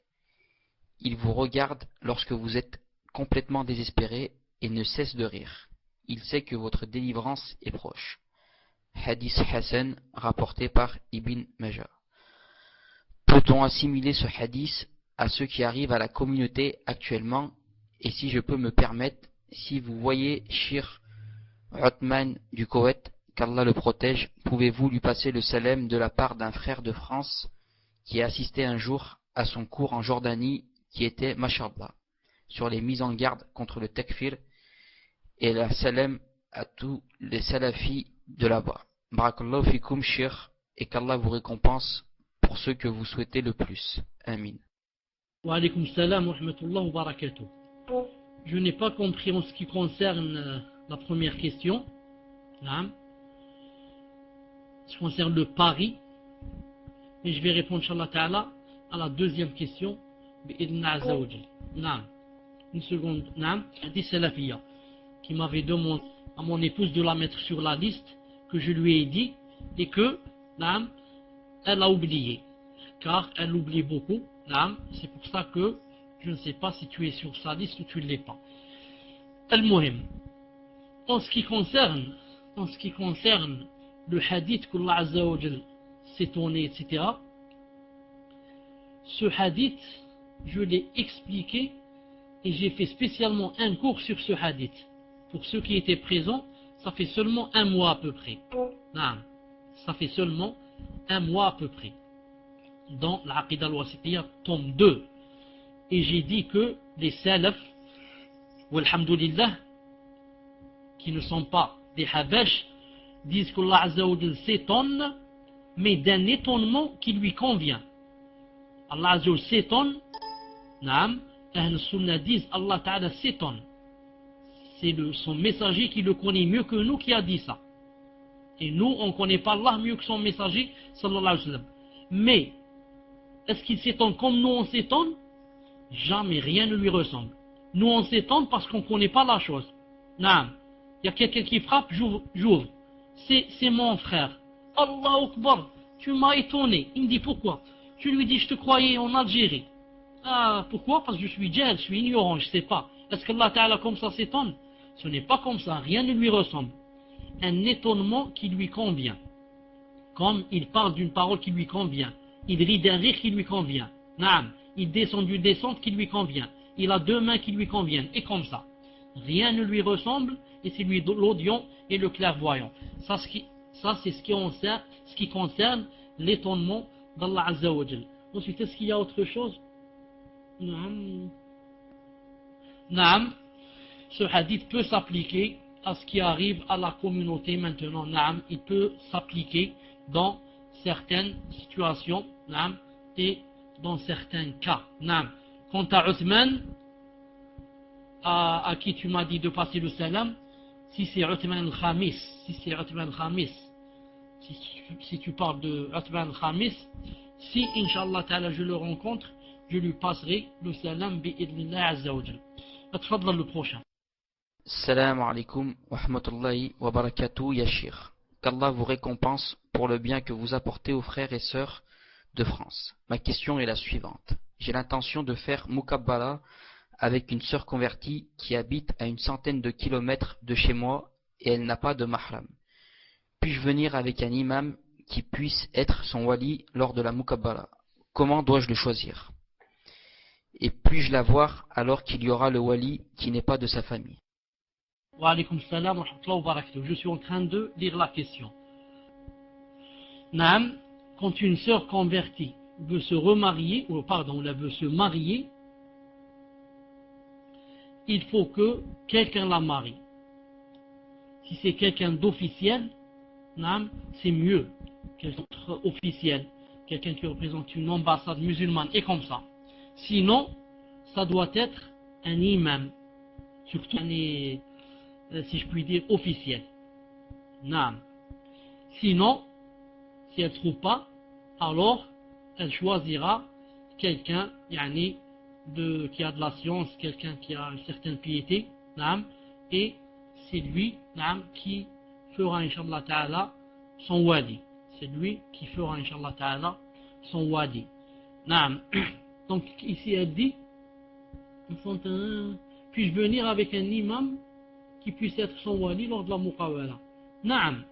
Il vous regarde lorsque vous êtes complètement désespéré et ne cesse de rire. Il sait que votre délivrance est proche. Hadith Hassan rapporté par Ibn Majah. Peut-on assimiler ce hadith à ceux qui arrivent à la communauté actuellement? Et si je peux me permettre, si vous voyez Shir Othman du Koweït, qu'Allah le protège, pouvez-vous lui passer le salam de la part d'un frère de France qui a assisté un jour à son cours en Jordanie, qui était, mashallah, sur les mises en garde contre le takfir, et la salam à tous les salafis de là-bas. Barakallahu fikum, Shir, et qu'Allah vous récompense pour ce que vous souhaitez le plus. Amin. Wa alaykum salam wa rahmatullahi wa barakatuh. Je n'ai pas compris en ce qui concerne la première question. En ce qui concerne le pari. Et je vais répondre, Inch'Allah ta'ala, à la deuxième question. Bi'idna azza wa jal. Une seconde. Hadith Salafiyya, qui m'avait demandé à mon épouse de la mettre sur la liste que je lui ai dit, et que elle a oublié, car elle oublie beaucoup. C'est pour ça que je ne sais pas si tu es sur sa liste ou tu ne l'es pas. Al-Muhim, en ce qui concerne le hadith qu'Allah Azza wa Jal s'est tourné, etc., ce hadith, je l'ai expliqué et j'ai fait spécialement un cours sur ce hadith. Pour ceux qui étaient présents, ça fait seulement un mois à peu près. Ça fait seulement un mois à peu près. Dans l'Aqidah al-Wasitiyya, tome 2. Et j'ai dit que les salaf, walhamdulillah, qui ne sont pas des habash, disent qu'Allah Azza wa Jal s'étonne, mais d'un étonnement qui lui convient. Allah Azza wa Jal s'étonne, Ahl Sunnah disent Allah Ta'ala s'étonne. C'est son messager qui le connaît mieux que nous qui a dit ça. Et nous, on ne connaît pas Allah mieux que son messager, sallallahu alayhi wa sallam. Mais, est-ce qu'il s'étonne comme nous on s'étonne? Jamais, rien ne lui ressemble. Nous on s'étonne parce qu'on ne connaît pas la chose. Naam. Il y a quelqu'un qui frappe, j'ouvre. C'est mon frère. Allahu Akbar, tu m'as étonné. Il me dit pourquoi? Tu lui dis je te croyais en Algérie. Ah, pourquoi? Parce que je suis jahl, je suis ignorant, je ne sais pas. Est-ce qu'Allah Ta'ala comme ça s'étonne? Ce n'est pas comme ça, rien ne lui ressemble. Un étonnement qui lui convient. Comme il parle d'une parole qui lui convient. Il rit d'un rire qui lui convient. Naam. Il descend d'une descente qui lui convient. Il a deux mains qui lui conviennent. Et comme ça. Rien ne lui ressemble. Et c'est lui l'audient et le clairvoyant. Ça c'est ce qui concerne l'étonnement d'Allah Azza wa Jal. Ensuite, est-ce qu'il y a autre chose? Naam. Ce hadith peut s'appliquer à ce qui arrive à la communauté maintenant. Naam. Il peut s'appliquer dans certaines situations. Naam. Et dans certains cas. Naam. Quant à Uthman, à qui tu m'as dit de passer le salam, si c'est Uthman al-Khamis, si tu parles de Uthman al-Khamis, si Inch'Allah Ta'ala je le rencontre, je lui passerai le salam bi'idnillah azza wa jal. Atfadlal le prochain. Salam alaikum wa rahmatullahi wa barakatuh ya Shir. Qu'Allah vous récompense pour le bien que vous apportez aux frères et sœurs de France. Ma question est la suivante. J'ai l'intention de faire Mukabbala avec une sœur convertie qui habite à une centaine de kilomètres de chez moi et elle n'a pas de mahram. Puis-je venir avec un imam qui puisse être son wali lors de la Mukabbala? Comment dois-je le choisir? Et puis-je la voir alors qu'il y aura le wali qui n'est pas de sa famille? Wa alaykoum salam wa rahmatullahi wa barakatuh. Je suis en train de lire la question. Naam, quand une sœur convertie veut se remarier, ou pardon, elle veut se marier, il faut que quelqu'un la marie. Si c'est quelqu'un d'officiel, naam, c'est mieux. Quelqu'un officiel, quelqu'un qui représente une ambassade musulmane, et comme ça. Sinon, ça doit être un imam, surtout si je puis dire officiel. Naam. Sinon, si elle ne trouve pas, alors elle choisira quelqu'un qui a de la science, quelqu'un qui a une certaine piété, naam, et c'est lui, naam, qui fera, Inch'Allah Ta'ala, son wali. C'est lui qui fera, Inch'Allah Ta'ala, son wali. Naam. Donc ici elle dit, puis-je venir avec un imam qui puisse être son wali lors de la muqawala? Naam.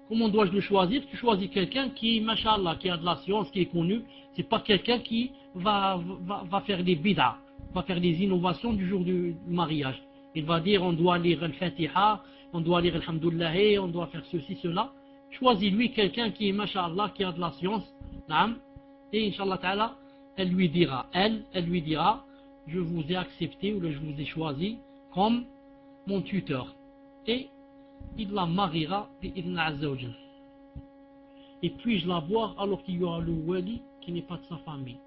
Comment dois-je le choisir? Tu choisis quelqu'un qui, mashallah, qui a de la science, qui est connu. C'est pas quelqu'un qui va faire des bid'ah, va faire des innovations du jour du mariage. Il va dire on doit lire al-Fatiha, on doit lire al-Hamdulillah, on doit faire ceci, cela. Choisis-lui quelqu'un qui est, mashallah, qui a de la science. Naam. Et Inch'Allah Ta'ala, elle lui dira, je vous ai accepté ou je vous ai choisi comme mon tuteur. Et il la mariera bi'idhna azza wa jal. Et puis-je la voir alors qu'il y aura le wali qui n'est pas de sa famille?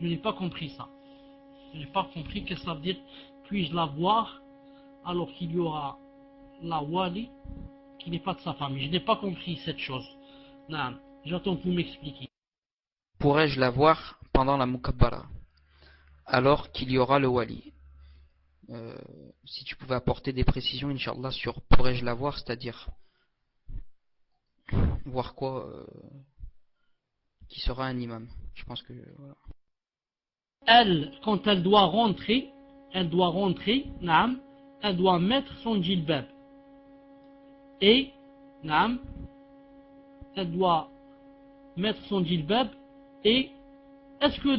Je n'ai pas compris ça. Je n'ai pas compris ce que ça veut dire. Puis-je la voir alors qu'il y aura la wali qui n'est pas de sa famille? Je n'ai pas compris cette chose. Non, j'attends que vous m'expliquiez. Pourrais-je la voir pendant la Mukabbala alors qu'il y aura le wali? Si tu pouvais apporter des précisions, Inch'Allah, sur pourrais-je la voir, c'est-à-dire voir quoi, qui sera un imam. Je pense que voilà. Elle, quand elle doit rentrer, naam, elle doit mettre son djilbab. Et, naam, elle doit mettre son djilbab. Et est-ce que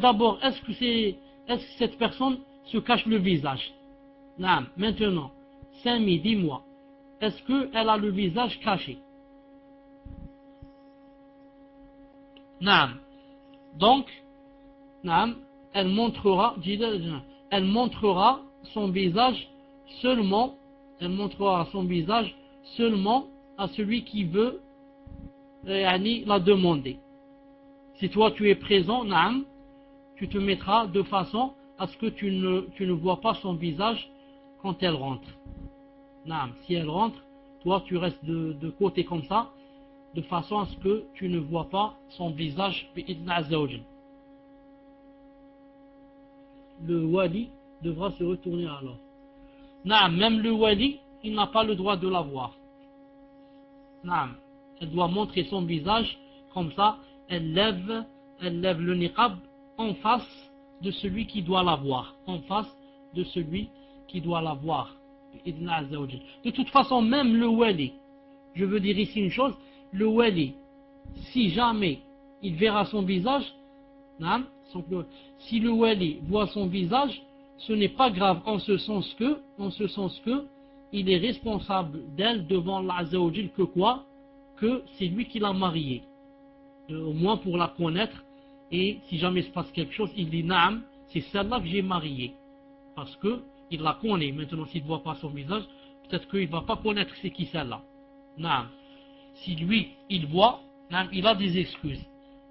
cette personne se cache le visage? Naam. Maintenant, Sami, dis-moi, est-ce qu'elle a le visage caché? Naam. Donc, naam, elle montrera son visage seulement, à celui qui veut la demander. Si toi tu es présent, naam, tu te mettras de façon à ce que tu ne vois pas son visage quand elle rentre. Naam. Si elle rentre, toi tu restes de côté comme ça, de façon à ce que tu ne vois pas son visage. Le wali devra se retourner alors. Naam. Même le wali, il n'a pas le droit de la voir. Naam. Elle doit montrer son visage comme ça. Elle lève le niqab en face de celui qui doit la voir. De toute façon, même le wali, je veux dire ici une chose, le wali, si jamais il verra son visage, si le wali voit son visage, ce n'est pas grave en ce sens que il est responsable d'elle devant Allah Azza wa Jal que c'est lui qui l'a mariée. Au moins pour la connaître, et si jamais il se passe quelque chose, il dit naam, c'est celle-là que j'ai mariée, parce que il la connaît. Maintenant, s'il ne voit pas son visage, peut-être qu'il ne va pas connaître c'est qui celle-là. Naam. Si lui il voit, naam, il a des excuses,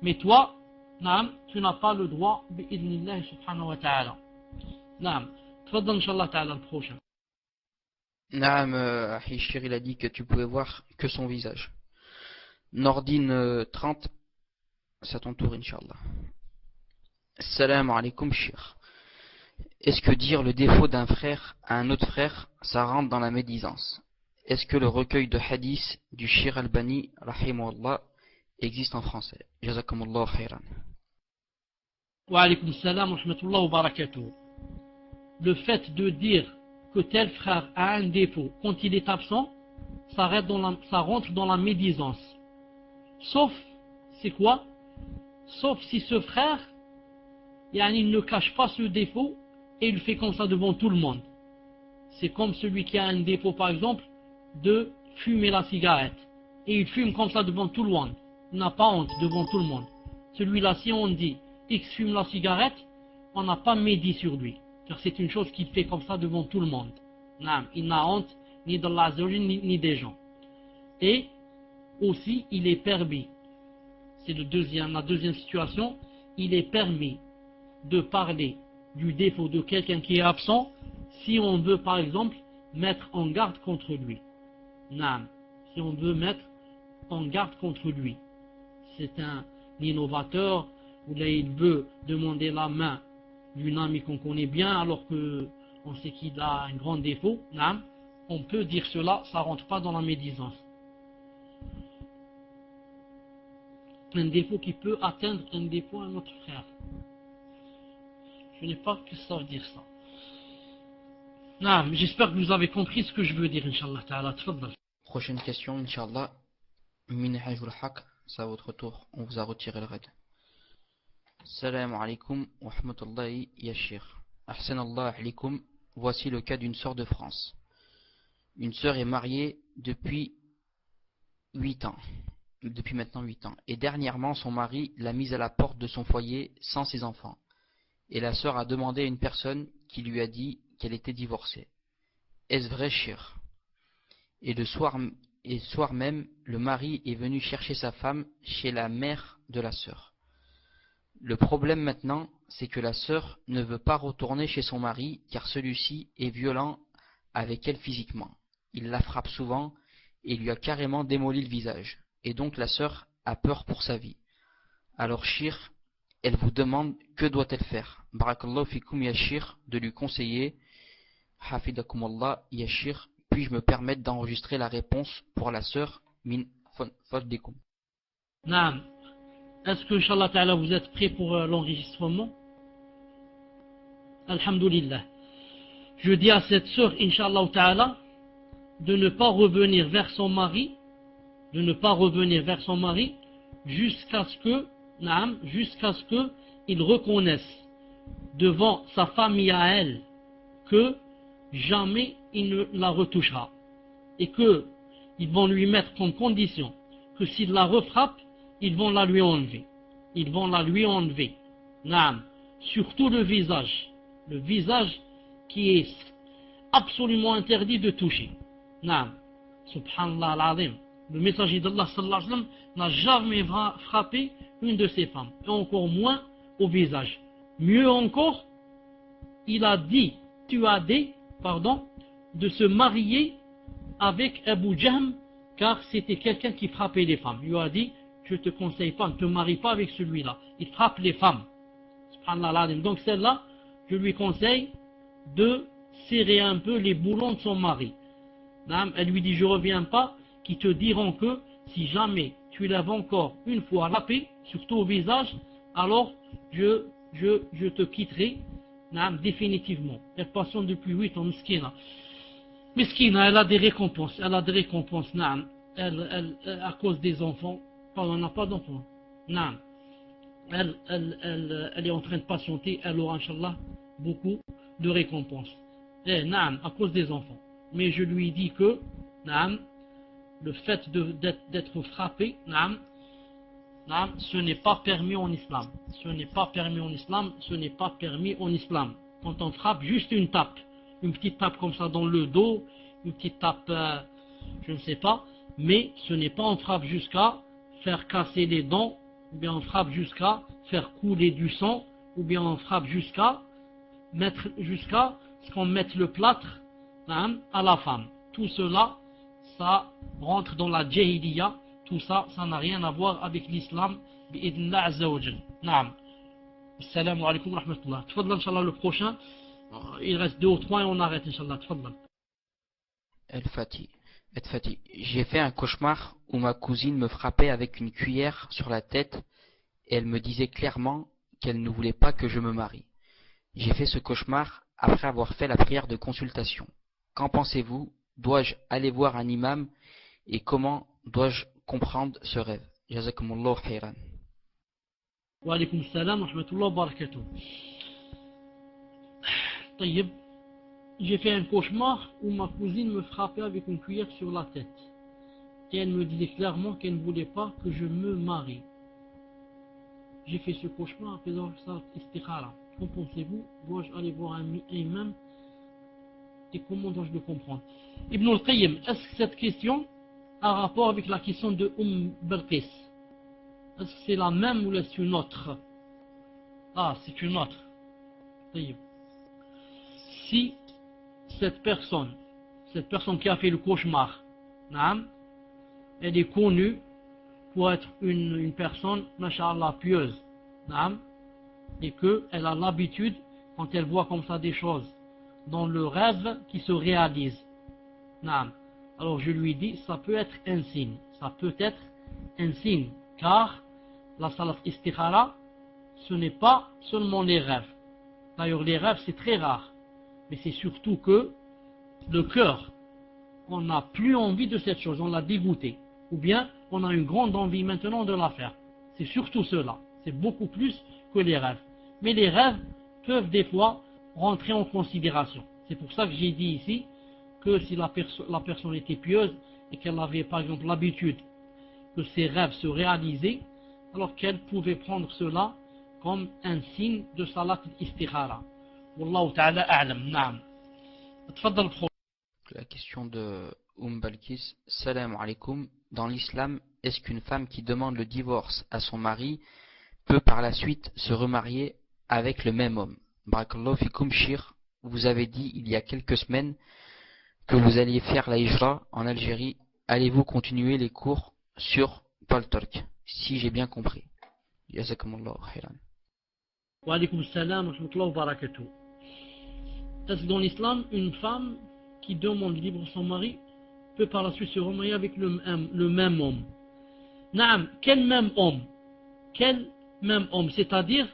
mais toi, naam, tu n'as pas le droit bi'idhnillah subhanahu wa ta'ala. Naam. Tfaddal inshallah ta'ala le prochain. Naam, Hishir, il a dit que tu pouvais voir que son visage. Nordine 30, c'est à ton tour, Inch'Allah. Salam alaikum, Shir. Est-ce que dire le défaut d'un frère à un autre frère, ça rentre dans la médisance? Est-ce que le recueil de hadith du Shir Albani, rahimahullah, existe en français? Jazakumullah khairan. Wa alaykum salam wa rahmatullah wa barakatuh. Le fait de dire que tel frère a un défaut quand il est absent, ça rentre dans la médisance. Sauf, c'est quoi? Sauf si ce frère, il ne cache pas ce défaut et il fait comme ça devant tout le monde. C'est comme celui qui a un défaut, par exemple, de fumer la cigarette. Et il fume comme ça devant tout le monde. Il n'a pas honte devant tout le monde. Celui-là, si on dit X fume la cigarette, on n'a pas médit sur lui. Car c'est une chose qu'il fait comme ça devant tout le monde. Non, il n'a honte ni d'Allah ni des gens. Et aussi, il est permis. C'est la deuxième situation. Il est permis de parler du défaut de quelqu'un qui est absent si on veut par exemple mettre en garde contre lui. Non, si on veut mettre en garde contre lui. C'est un innovateur, ou là il veut demander la main d'une amie qu'on connaît bien alors qu'on sait qu'il a un grand défaut. Non, on peut dire cela, ça ne rentre pas dans la médisance. Un défaut qui peut atteindre un défaut à notre frère. Je n'ai pas que ça veut dire ça. Non, j'espère que vous avez compris ce que je veux dire, Inch'Allah Ta'ala. Prochaine question, Inch'Allah. Minhajul Haq, c'est à votre tour. On vous a retiré le raid. Salam alaikum wa rahmatullahi ya Sheikh. Ahsan Allah alaikum. Voici le cas d'une sœur de France. Une sœur est mariée depuis 8 ans. Depuis maintenant 8 ans. Et dernièrement, son mari l'a mise à la porte de son foyer sans ses enfants. Et la sœur a demandé à une personne qui lui a dit qu'elle était divorcée. Est-ce vrai, Cheikh? Et le soir même, le mari est venu chercher sa femme chez la mère de la sœur. Le problème maintenant, c'est que la sœur ne veut pas retourner chez son mari car celui-ci est violent avec elle physiquement. Il la frappe souvent et lui a carrément démoli le visage. Et donc la sœur a peur pour sa vie. Alors Cheikh, elle vous demande que doit-elle faire. Barakallahu fikum ya Cheikh, de lui conseiller. Hafidakumullah ya Cheikh, puis-je me permettre d'enregistrer la réponse pour la sœur min fadlikum. Naam. Est-ce que, Inch'Allah Ta'ala, vous êtes prêts pour l'enregistrement? Alhamdulillah. Je dis à cette sœur, Inch'Allah Ta'ala, de ne pas revenir vers son mari, jusqu'à ce que il reconnaisse devant sa famille à elle que jamais il ne la retouchera et que ils vont lui mettre comme condition que s'il la refrappe, ils vont la lui enlever. Naam. Surtout le visage qui est absolument interdit de toucher. Naam. Subhanallah al-Azim. Le messager d'Allah sallallahu alayhi wa sallam n'a jamais frappé une de ses femmes, et encore moins au visage. Mieux encore, il a dit, de se marier avec Abu Jahm, car c'était quelqu'un qui frappait les femmes. Il lui a dit, je te conseille pas, ne te marie pas avec celui-là. Il frappe les femmes. Subhanallah. Donc celle-là, je lui conseille de serrer un peu les boulons de son mari. Elle lui dit, je reviens pas, qui te diront que si jamais tu lèves encore une fois la paix, surtout au visage, alors je te quitterai définitivement. Elle patiente depuis 8 ans, Miskina. Miskina, elle a des récompenses, à cause des enfants. Pardon, elle n'a pas d'enfants. Elle est en train de patienter, elle aura, Inch'Allah, beaucoup de récompenses. À cause des enfants. Mais je lui dis que, le fait d'être frappé, ce n'est pas permis en islam. Quand on frappe, juste une petite tape comme ça dans le dos, une petite tape, je ne sais pas, mais ce n'est pas on frappe jusqu'à faire casser les dents, ou bien on frappe jusqu'à faire couler du sang, ou bien on frappe jusqu'à ce qu'on mette le plâtre à la femme. Tout cela, ça rentre dans la jahiliya, tout ça, ça n'a rien à voir avec l'islam, bi'idnillah azza wa jal. Naam. Assalamu alaikum wa rahmatullah. Tfadl, Inch'Allah, le prochain, il reste 2 ou 3 et on arrête, Inch'Allah. Tfadl. El-Fati. J'ai fait un cauchemar où ma cousine me frappait avec une cuillère sur la tête et elle me disait clairement qu'elle ne voulait pas que je me marie. J'ai fait ce cauchemar après avoir fait la prière de consultation. Qu'en pensez-vous? Dois-je aller voir un imam et comment dois-je comprendre ce rêve? Jazakumullahu khairan. Wa alaykoum salam wa rahmatullahi wa barakatuh. Tayyib, j'ai fait un cauchemar où ma cousine me frappait avec une cuillère sur la tête. Et elle me disait clairement qu'elle ne voulait pas que je me marie. J'ai fait ce cauchemar après avoir fait ça istikhara. Qu'en pensez-vous? Dois-je aller voir un imam et comment dois-je le comprendre? Ibn al-Qayyim, est-ce que cette question a rapport avec la question de Balqis? Est-ce que c'est la même ou est-ce une autre? Ah, c'est une autre. Si cette personne qui a fait le cauchemar, elle est connue pour être une personne, masha'Allah, pieuse, et qu'elle a l'habitude, quand elle voit comme ça des choses dans le rêve, qui se réalisent. Alors je lui dis, ça peut être un signe, car la salat istikhara, ce n'est pas seulement les rêves. D'ailleurs, les rêves, c'est très rare, mais c'est surtout que le cœur, on n'a plus envie de cette chose, on l'a dégoûté, ou bien on a une grande envie maintenant de la faire. C'est surtout cela, c'est beaucoup plus que les rêves. Mais les rêves peuvent des fois rentrer en considération. C'est pour ça que j'ai dit ici que si la personne était pieuse et qu'elle avait par exemple l'habitude que ses rêves se réalisaient, alors qu'elle pouvait prendre cela comme un signe de salat istikhara. Wallahu ta'ala a'lam. Na'am. Tfaddal. La question de Balkis. Salam alaikum. Dans l'islam, est-ce qu'une femme qui demande le divorce à son mari peut par la suite se remarier avec le même homme? Barakallahu fikum shir. Vous avez dit il y a quelques semaines que vous alliez faire la hijra en Algérie. Allez-vous continuer les cours sur Paltalk, si j'ai bien compris? Jazakumullahu khairan. Wa alaykoum salam wa rahmatullahi wa barakatuh. Est-ce que dans l'islam, une femme qui demande le divorce à son mari peut par la suite se remarier avec le même homme? Naam, quel même homme? C'est-à-dire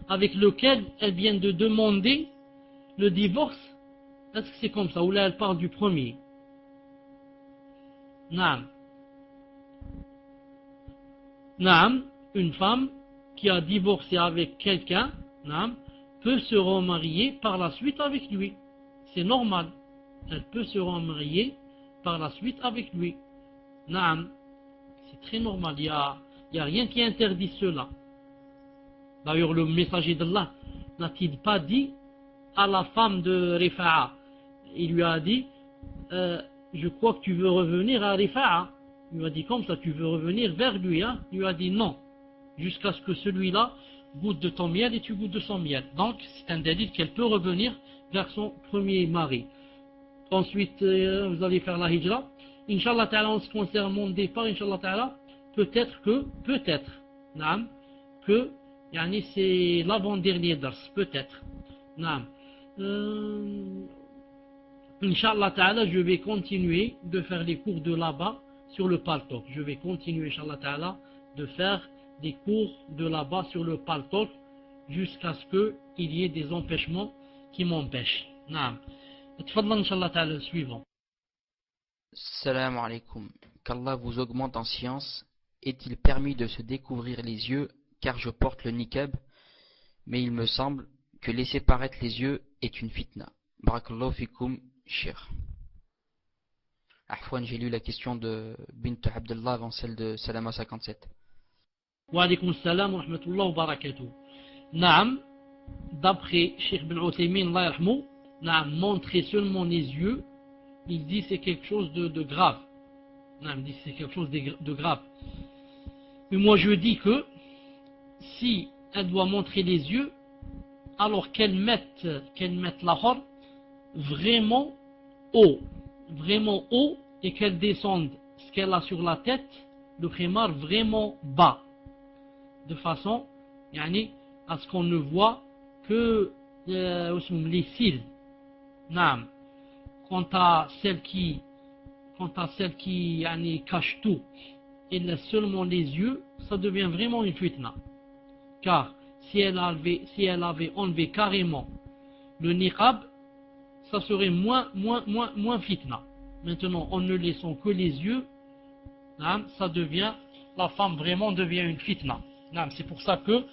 avec lequel elle vient de demander le divorce? Est-ce que c'est comme ça? Ou là elle parle du premier? Naam, une femme qui a divorcé avec quelqu'un, peut se remarier par la suite avec lui. C'est normal. Elle peut se remarier par la suite avec lui. C'est très normal. Il n'y a rien qui interdit cela. D'ailleurs, le messager d'Allah n'a-t-il pas dit à la femme de Rifa'a? Il lui a dit, je crois que tu veux revenir à Rifa'a. Il lui a dit comme ça, tu veux revenir vers lui. Il lui a dit non, jusqu'à ce que celui-là goûte de ton miel et tu goûtes de son miel. Donc c'est un délit qu'elle peut revenir vers son premier mari. Ensuite vous allez faire la hijra. Inch'Allah ta'ala, en ce qui concerne mon départ, Inch'Allah ta'ala, peut-être que c'est l'avant-dernier dars, peut-être. Inch'Allah ta'ala, je vais continuer de faire les cours de là-bas sur le Paltalk. Je vais continuer, Inch'Allah ta'ala, de faire des cours de là-bas sur le Paltalk jusqu'à ce qu'il y ait des empêchements qui m'empêchent. Naam. Tfadlan, Inch'Allah ta'ala, le suivant. Salam alaikum. Qu'Allah vous augmente en science. Est-il permis de se découvrir les yeux car je porte le niqab, mais il me semble que laisser paraître les yeux est une fitna. Barakallahu fikum, shir. Ahfwan, j'ai lu la question de Bint Abdullah avant celle de Salama 57. Wa alaykoum salam wa rahmatullahi wa barakatuh. Naam, d'après Cheikh Ben Uthaymin, Allah yarhamou, montrer seulement les yeux, il dit c'est quelque chose de grave. Il dit c'est quelque chose de grave. Mais moi je dis que si elle doit montrer les yeux, alors qu'elle mette la hor vraiment haut, et qu'elle descende ce qu'elle a sur la tête, le khimar vraiment bas, de façon à ce qu'on ne voit que les cils. Quant à celle qui cache tout et laisse seulement les yeux, ça devient vraiment une fitna. Car si elle avait enlevé carrément le niqab, ça serait moins fitna. Maintenant, en ne laissant que les yeux, ça devient, la femme vraiment devient une fitna. C'est pour ça que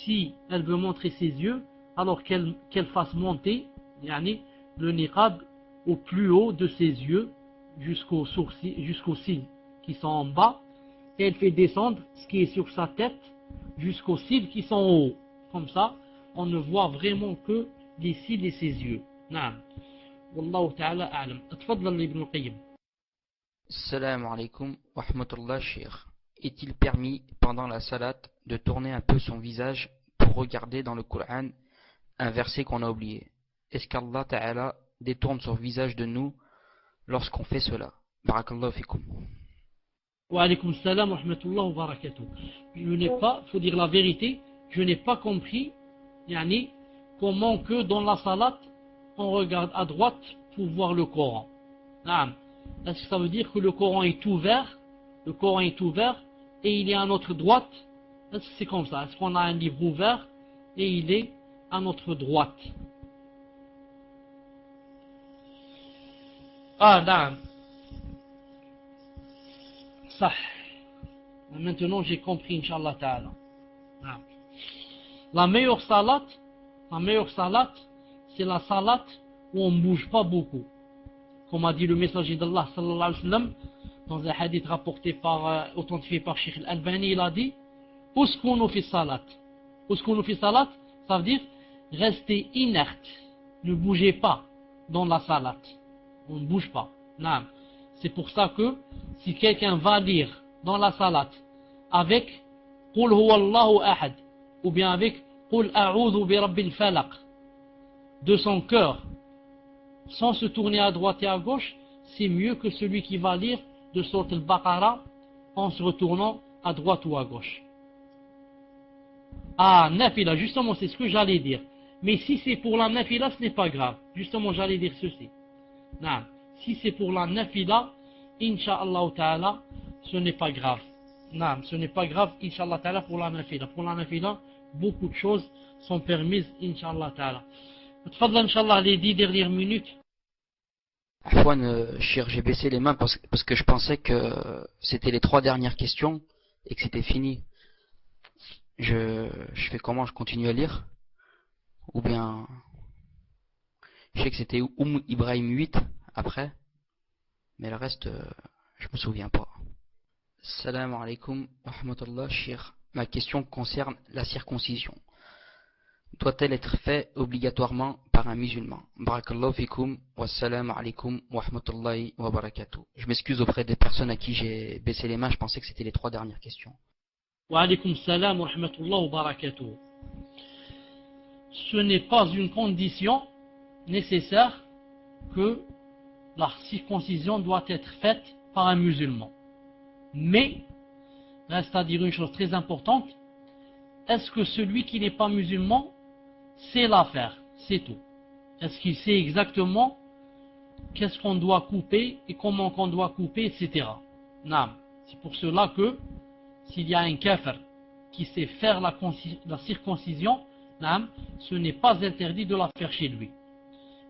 si elle veut montrer ses yeux, alors qu'elle fasse monter le niqab au plus haut de ses yeux jusqu'aux cils qui sont en bas, et elle fait descendre ce qui est sur sa tête jusqu'aux cils qui sont en haut. Comme ça, on ne voit vraiment que les cils et ses yeux. Wallahu ta'ala a'lam. Tfaddal Ibn al-Qayyim. Salam alaikum wa rahmatullah Cheikh. Est-il permis pendant la salat de tourner un peu son visage pour regarder dans le Coran un verset qu'on a oublié? Est-ce qu'Allah Ta'ala détourne son visage de nous lorsqu'on fait cela? Barakallahu fikum. Wa alaykum salam wa rahmatullah wa barakatuh. Je n'ai pas, faut dire la vérité, je n'ai pas compris comment que dans la salat on regarde à droite pour voir le Coran. Est-ce que ça veut dire que le Coran est ouvert? Le Coran est ouvert et il est à notre droite? Est-ce que c'est comme ça? Est-ce qu'on a un livre ouvert et il est à notre droite? Ça. Maintenant j'ai compris, Inch'Allah Ta'ala. La meilleure salat, c'est la salat où on ne bouge pas beaucoup. Comme a dit le messager d'Allah sallallahu alayhi wa sallam, dans un hadith rapporté authentifié par Sheikh Al-Albani, il a dit Uskunu fi salat. Uskunu fi salat, ça veut dire rester inerte, ne bougez pas dans la salat. On ne bouge pas. C'est pour ça que si quelqu'un va lire dans la salat avec Qul huwa Allahu ahad ou bien avec Qul a'udhu bi rabbil falaq de son cœur, sans se tourner à droite et à gauche, c'est mieux que celui qui va lire de Sourate al-Baqarah en se retournant à droite ou à gauche. Nafila, justement, c'est ce que j'allais dire. Mais si c'est pour la nafila, ce n'est pas grave. Justement, j'allais dire ceci. Si c'est pour la nafila, Inch'Allah Ta'ala, ce n'est pas grave. Ce n'est pas grave, Inch'Allah Ta'ala, pour la nafila. Pour la nafila, beaucoup de choses sont permises, Inch'Allah Ta'ala. Tfadla, Inch'Allah, les 10 dernières minutes. Afwan, Cheikh, j'ai baissé les mains parce que je pensais que c'était les 3 dernières questions et que c'était fini. Je fais comment? Je continue à lire? Ou bien... Je sais que c'était Ibrahim 8 après, mais le reste, je me souviens pas. Salam alaikum wa rahmatullah Cheikh. Ma question concerne la circoncision. Doit-elle être faite obligatoirement par un musulman? Barakallahu fikum wa salam alaikum wa rahmatullahi wa barakatuh. Je m'excuse auprès des personnes à qui j'ai baissé les mains, je pensais que c'était les 3 dernières questions. Wa alaykum salam wa rahmatullahi wa barakatuh. Ce n'est pas une condition nécessaire que la circoncision doit être faite par un musulman. Mais, reste à dire une chose très importante, est-ce que celui qui n'est pas musulman sait la faire? C'est tout. Est-ce qu'il sait exactement qu'est-ce qu'on doit couper et comment qu'on doit couper, etc. C'est pour cela que s'il y a un kafir qui sait faire la circoncision, ce n'est pas interdit de la faire chez lui.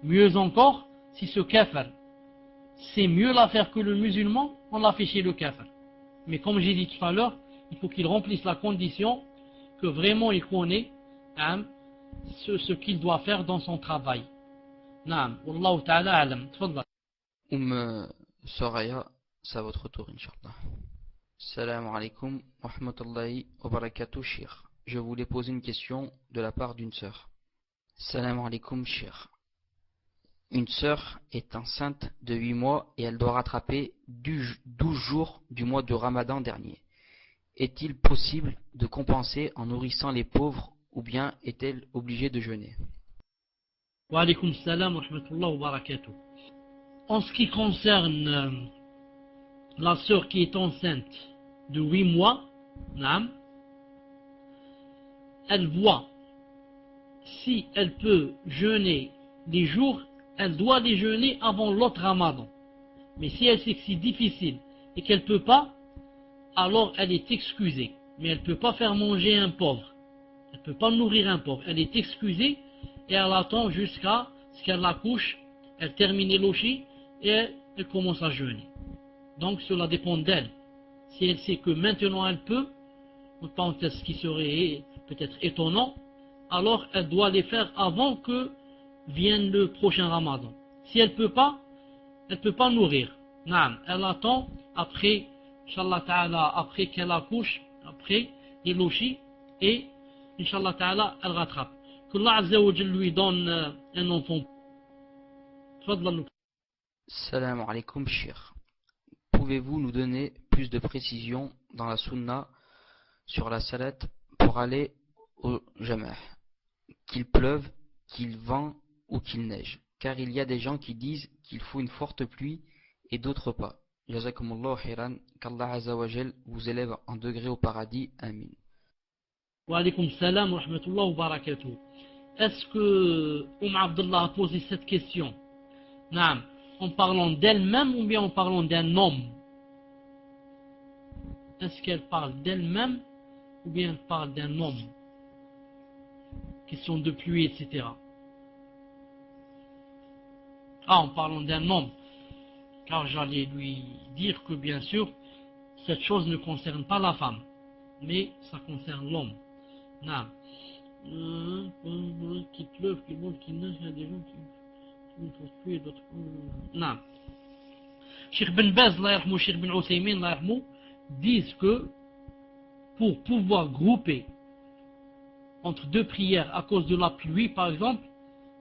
Mieux encore, si ce kafir sait mieux la faire que le musulman, on la fait chez le kafir. Mais comme j'ai dit tout à l'heure, il faut qu'il remplisse la condition que vraiment il connaît ce qu'il doit faire dans son travail. Wallahu ta'ala alam. Tfadla. Soraya, c'est à votre tour, Inch'Allah. Salam alaikum wa rahmatullahi wa barakatuh, Cheikh. Je voulais poser une question de la part d'une sœur. Salam alaikum, Cheikh. Une sœur est enceinte de 8 mois et elle doit rattraper 12 jours du mois de Ramadan dernier. Est-il possible de compenser en nourrissant les pauvres ou bien est-elle obligée de jeûner? Wa alaykum salam wa rahmatullahi wa barakatuh. En ce qui concerne la sœur qui est enceinte de 8 mois, elle voit si elle peut jeûner les jours, elle doit les jeûner avant l'autre Ramadan. Mais si elle sait que c'est difficile et qu'elle ne peut pas, alors elle est excusée. Mais elle ne peut pas faire manger un pauvre. Elle ne peut pas nourrir un pauvre. Elle est excusée et elle attend jusqu'à ce qu'elle accouche, elle termine l'oshi et elle commence à jeûner. Donc cela dépend d'elle. Si elle sait que maintenant elle peut, en parenthèse, ce qui serait peut-être étonnant, alors elle doit les faire avant que vienne le prochain Ramadan. Si elle ne peut pas nourrir. Naam, elle attend après, Inch'Allah Ta'ala, après qu'elle accouche, après l'oshi, et Inch'Allah Ta'ala, elle rattrape. Que Allah Azza wa Jal lui donne un enfant. Tfadlalou. Salam alaikum, Cheikh. Pouvez-vous nous donner plus de précisions dans la sunna sur la salat pour aller au jamah, qu'il pleuve, qu'il vent ou qu'il neige? Car il y a des gens qui disent qu'il faut une forte pluie et d'autres pas. Jazakumullahu khairan, qu'Allah Azza wa Jal vous élève en degré au paradis. Amin. Wa alaykum salam wa rahmatullahi wa barakatuh. Est-ce que Abdullah a posé cette question? Naam, en parlant d'elle-même ou bien en parlant d'un homme? Est-ce qu'elle parle d'elle-même ou bien elle parle d'un homme? Question de pluie, etc. Ah, en parlant d'un homme. Car j'allais lui dire que bien sûr, cette chose ne concerne pas la femme, mais ça concerne l'homme. Naam. Qu'il pleuve, qu'il monte, qu'il neige, il y a des gens qui ne trouvent plus et d'autres. Naam. Cheikh Ben Baz, Cheikh Ben Uthaymin, disent que pour pouvoir grouper entre deux prières à cause de la pluie, par exemple,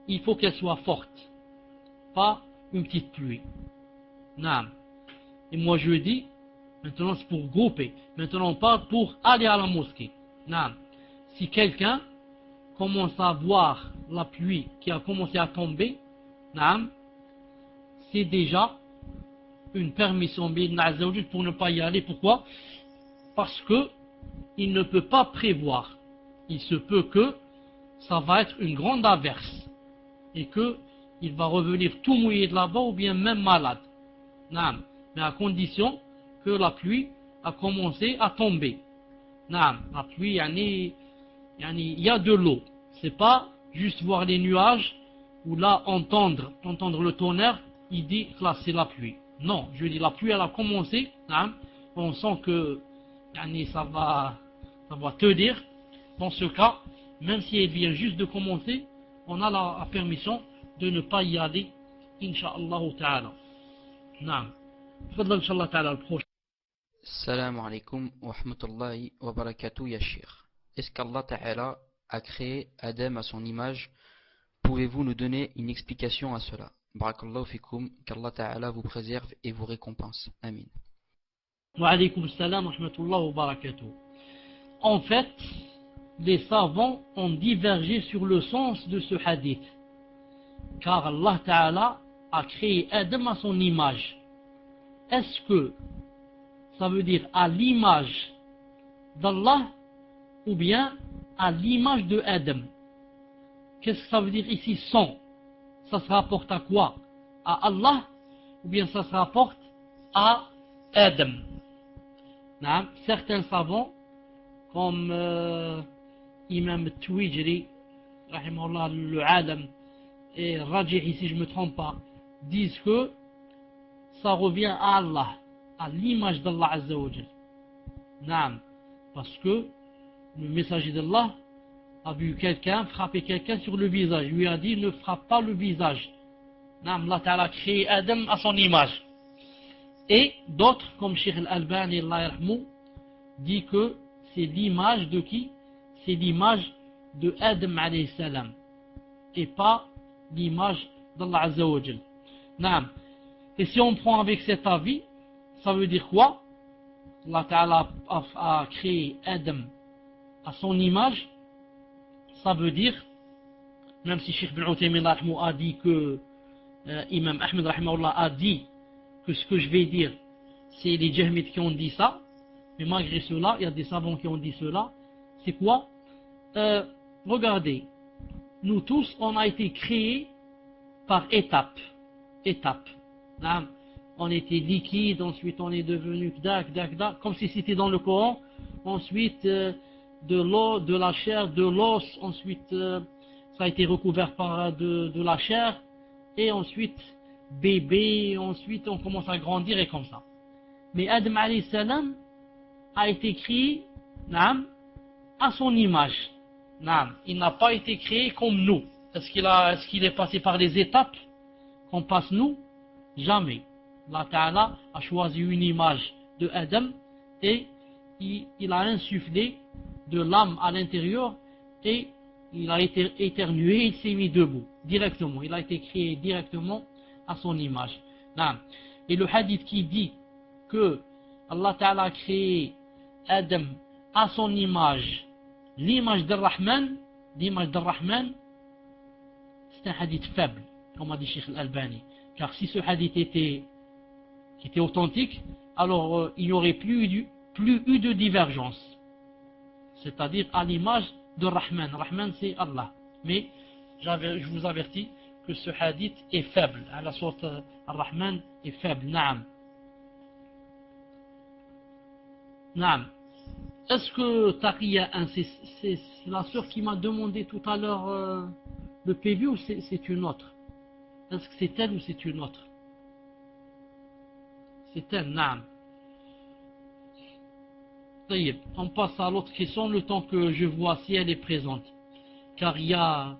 il faut qu'elle soit forte, pas une petite pluie. Naam. Et moi je dis, maintenant c'est pour grouper, maintenant on parle pour aller à la mosquée. Naam. Si quelqu'un commence à voir la pluie qui a commencé à tomber, naam, c'est déjà une permission pour ne pas y aller. Pourquoi? Parce que il ne peut pas prévoir. Il se peut que ça va être une grande averse et que il va revenir tout mouillé de là-bas ou bien même malade. Naam. Mais à condition que la pluie a commencé à tomber. Naam. La pluie, il y a de l'eau. C'est pas juste voir les nuages ou là entendre le tonnerre, il dit que là c'est la pluie. Non, je dis la pluie elle a commencé, naam. On sent que ça va te dire. Dans ce cas, même si elle vient juste de commencer, on a la permission de ne pas y aller, Inch'Allah Ta'ala. Naam. Fadla Inch'Allah Ta'ala le prochain. Salam alaikum wa rahmatullahi wa barakatuh, ya Cheikh. Est-ce qu'Allah Ta'ala a créé Adam à son image? Pouvez-vous nous donner une explication à cela? Barakallahu fikum, qu'Allah Ta'ala vous préserve et vous récompense. Amin. Wa alaykum salam wa rahmatullahi wa barakatuh. En fait, les savants ont divergé sur le sens de ce hadith. Car Allah Ta'ala a créé Adam à son image. Est-ce que ça veut dire à l'image d'Allah ou bien à l'image de Adam? Qu'est-ce que ça veut dire ici son? Ça se rapporte à quoi? À Allah ou bien ça se rapporte à Adam? Non? Certains savants comme Imam Twijri, rahimahullah, le Alam, et Rajih, si je ne me trompe pas, disent que ça revient à Allah, à l'image d'Allah Azza wa Jal. Naam. Parce que le messager d'Allah a vu quelqu'un frapper quelqu'un sur le visage. Il lui a dit ne frappe pas le visage. Naam, Allah Ta'ala a créé Adam à son image. Et d'autres, comme Cheikh Al-Albani, dit que c'est l'image de qui? C'est l'image de Adam alayhi salam et pas l'image d'Allah Azza wa Jal. Naam. Et si on prend avec cet avis, ça veut dire quoi? Allah Ta'ala a créé Adam à son image. Ça veut dire, même si Cheikh Ben Uthaymin a dit que Imam Ahmed a dit que ce que je vais dire, c'est les Jahmites qui ont dit ça, mais malgré cela, il y a des savants qui ont dit cela. C'est quoi? Regardez, nous tous, on a été créés par étapes. On était liquide, ensuite on est devenu comme si c'était dans le Coran. Ensuite, de l'eau, de la chair, de l'os, ensuite ça a été recouvert par de la chair, et ensuite bébé, et ensuite on commence à grandir et comme ça. Mais Adam alayhi salam a été créé naam, à son image. Naam. Il n'a pas été créé comme nous. Est-ce qu'il est passé par les étapes qu'on passe nous? Jamais. Allah Ta'ala a choisi une image de Adam et il a insufflé de l'âme à l'intérieur et il a été éternué, il s'est mis debout directement. Il a été créé directement à son image. Naam. Et le hadith qui dit que Allah Ta'ala a créé Adam à son image, l'image d'Ar-Rahman, c'est un hadith faible, comme a dit Cheikh Al-Albani. Car si ce hadith était authentique, alors il n'y aurait plus eu de divergence. C'est-à-dire à l'image de Rahman. Rahman c'est Allah. Mais je vous avertis que ce hadith est faible. À la sorte, Ar-Rahman est faible. Naam. Naam. Est-ce que Taqiyya, c'est la sœur qui m'a demandé tout à l'heure le PV ou c'est une autre? Est-ce que c'est elle ou c'est une autre? C'est elle, naam. On passe à l'autre question le temps que je vois si elle est présente. Car il y a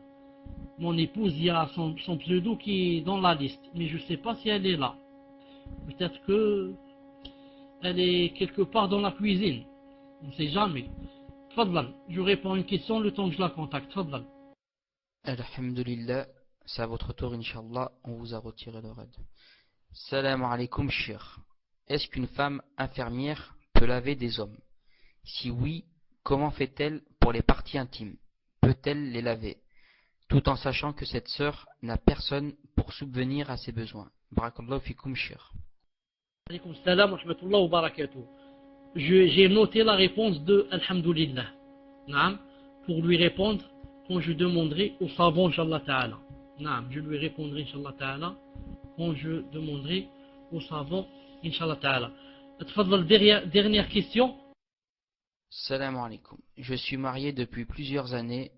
mon épouse, il y a son pseudo qui est dans la liste. Mais je ne sais pas si elle est là. Peut-être que elle est quelque part dans la cuisine. On ne sait jamais. Tfadlal, je réponds à une question le temps que je la contacte. Tfadlal. Alhamdulillah, c'est à votre tour, Inch'Allah, on vous a retiré le raid. Salam alaikum, shir. Est-ce qu'une femme infirmière peut laver des hommes? Si oui, comment fait-elle pour les parties intimes? Peut-elle les laver? Tout en sachant que cette sœur n'a personne pour subvenir à ses besoins. Barakallahu fikum, shir. Alaykoum salam wa rahmatullah wa barakatuh. J'ai noté la réponse de Alhamdulillah. Naam, pour lui répondre quand je demanderai au savant, Inch'Allah Ta'ala. Naam, je lui répondrai, Inch'Allah Ta'ala, quand je demanderai au savant, Inch'Allah Ta'ala. Tfadlal, dernière question. Salam alaikum. Je suis marié depuis plusieurs années,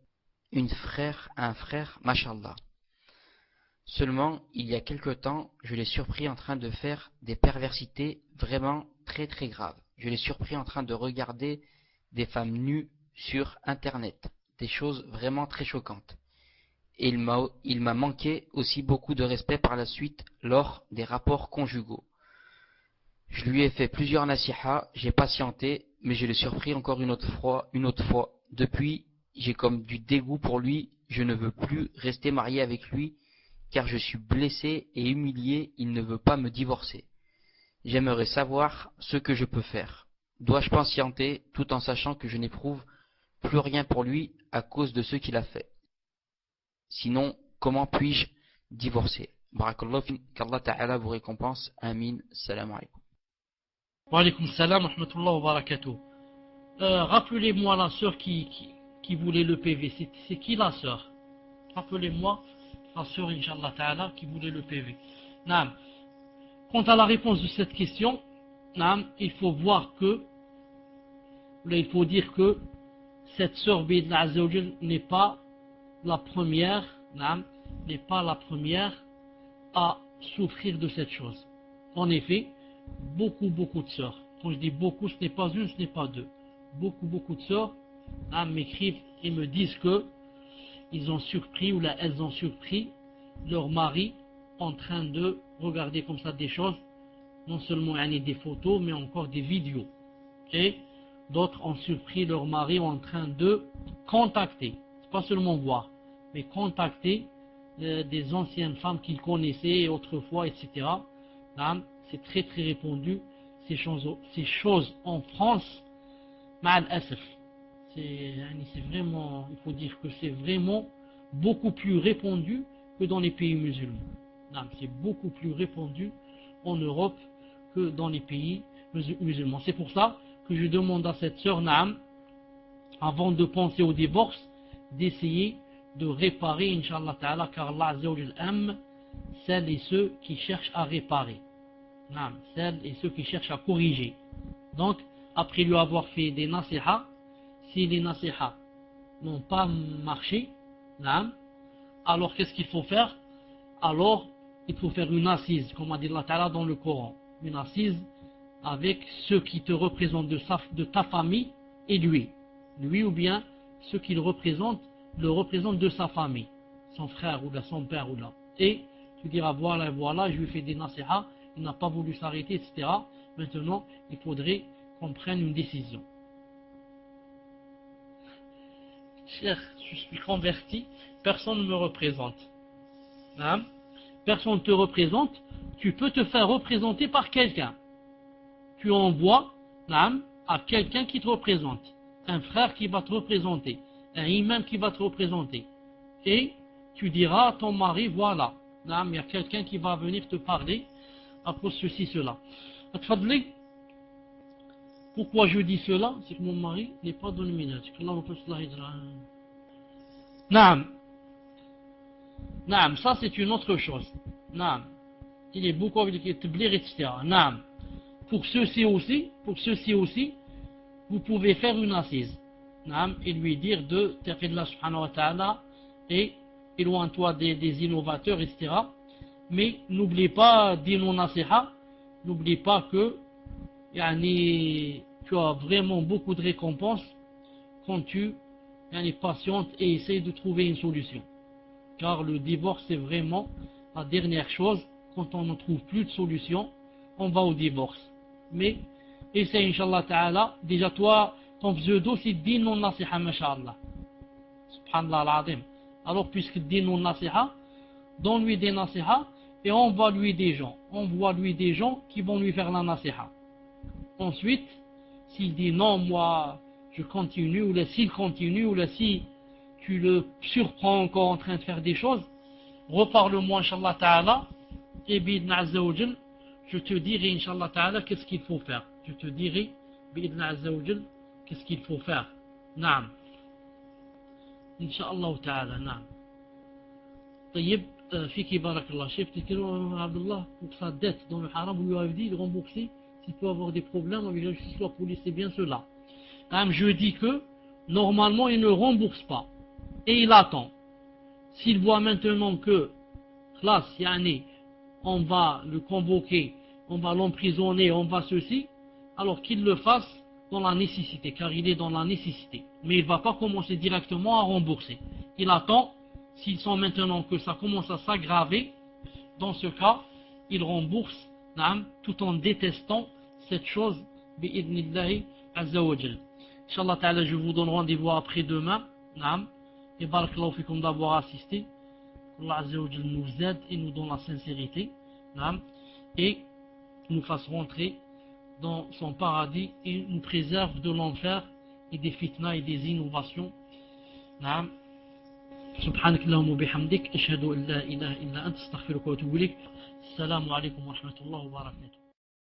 un frère, mashallah. Seulement, il y a quelque temps, je l'ai surpris en train de faire des perversités vraiment très très graves. Je l'ai surpris en train de regarder des femmes nues sur Internet, des choses vraiment très choquantes. Et il m'a manqué aussi beaucoup de respect par la suite lors des rapports conjugaux. Je lui ai fait plusieurs nasihas, j'ai patienté, mais je l'ai surpris encore une autre fois. Depuis, j'ai comme du dégoût pour lui, je ne veux plus rester marié avec lui, car je suis blessé et humilié, il ne veut pas me divorcer. J'aimerais savoir ce que je peux faire. Dois-je patienter tout en sachant que je n'éprouve plus rien pour lui à cause de ce qu'il a fait? Sinon, comment puis-je divorcer? Barakallahu fi, qu'Allah Ta'ala vous récompense. Amin. Salam alaikum. Wa alaykoum salam wa rahmatullah wa barakatuh. Rappelez-moi la sœur qui voulait le PV. C'est qui la sœur? Rappelez-moi la sœur, Inch'Allah Ta'ala, qui voulait le PV. Naam. Quant à la réponse de cette question, naam, il faut dire que cette sœur Bidna Azzawajal n'est pas la première, naam, n'est pas la première à souffrir de cette chose. En effet, beaucoup de sœurs, quand je dis beaucoup, ce n'est pas une, ce n'est pas deux, beaucoup de sœurs m'écrivent et me disent que ils ont surpris ou là elles ont surpris leur mari en train de regarder comme ça des choses, non seulement des photos mais encore des vidéos. Et d'autres ont surpris leur mari en train de contacter, pas seulement voir, mais contacter des anciennes femmes qu'ils connaissaient autrefois, etc. C'est très répandu ces choses en France. Ma'al asaf. C'est vraiment, il faut dire que c'est vraiment beaucoup plus répandu que dans les pays musulmans. C'est beaucoup plus répandu en Europe que dans les pays musulmans. C'est pour ça que je demande à cette sœur Naam, avant de penser au divorce, d'essayer de réparer, Inch'Allah Ta'ala, car Allah Azza wa Jal aime celles et ceux qui cherchent à réparer. Naam, celles et ceux qui cherchent à corriger. Donc, après lui avoir fait des nasihas, si les nasiha n'ont pas marché, naam, alors qu'est-ce qu'il faut faire? Alors il faut faire une assise, comme a dit Allah Ta'ala dans le Coran, une assise avec ceux qui te représentent de ta famille et lui ou bien ceux qu'il représente, le représentent de sa famille, son frère ou là, son père ou là. Et tu diras voilà, je lui fais des nasiha, il n'a pas voulu s'arrêter, etc. Maintenant, il faudrait qu'on prenne une décision. Cher, je suis converti, personne ne me représente. Hein? Personne ne te représente, tu peux te faire représenter par quelqu'un. Tu envoies à quelqu'un qui te représente, un frère qui va te représenter, un imam qui va te représenter. Et tu diras à ton mari, voilà, il y a quelqu'un qui va venir te parler à cause de ceci, cela. Pourquoi je dis cela? C'est que mon mari n'est pas dans le minage. Naam, ça c'est une autre chose. Naam. Il est beaucoup avec les tablir, etc. Naam. Pour ceux-ci aussi, vous pouvez faire une assise. Naam, et lui dire de taqillah subhanahu wa ta'ala et éloigne-toi des innovateurs, etc. Mais n'oublie pas d'ino nasiha, n'oublie pas que tu as vraiment beaucoup de récompenses quand tu patientes et essayes de trouver une solution. Car le divorce c'est vraiment la dernière chose. Quand on ne trouve plus de solution, on va au divorce. Mais essaye Inch'Allah Ta'ala. Déjà toi, ton pseudo c'est din non nasiha masha'Allah. Subhanallah al-azim. Alors puisque din non nasiha, donne-lui des nasiha et envoie-lui des gens. Envoie-lui des gens qui vont lui faire la nasiha. Ensuite, s'il dit non, moi je continue, ou là s'il continue, ou là si tu le surprends encore en train de faire des choses, reparle-moi Inch'Allah Ta'ala, et bidna Azza wa Jal, je te dirai Inch'Allah Ta'ala qu'est-ce qu'il faut faire. Je te dirai bidna Azza wa Jal qu'est-ce qu'il faut faire. Naam. Inch'Allah Ta'ala, naam. طيب فيك بارك الله. Chef, Abdullah, pour sa dette dans le haram, vous lui avez dit de rembourser s'il peut avoir des problèmes avec la justice ou la police, c'est bien cela. Je dis que normalement il ne rembourse pas et il attend. S'il voit maintenant que on va le convoquer, on va l'emprisonner, on va ceci, alors qu'il le fasse dans la nécessité, car il est dans la nécessité. Mais il ne va pas commencer directement à rembourser. Il attend, s'il sent maintenant que ça commence à s'aggraver, dans ce cas, il rembourse tout en détestant cette chose bi'idnillahi azza wa jal. Inch'Allah ta'ala, je vous donne rendez-vous après-demain. Et barakallahu fikum d'avoir assisté. Allah azza wa jal nous aide et nous donne la sincérité. Et nous fasse rentrer dans son paradis et nous préserve de l'enfer et des fitnas et des innovations. سبحانك اللهم وبحمدك أشهد أن لا إله إلا أنت أستغفرك وأتوب إليك. السلام عليكم ورحمة الله وبركاته.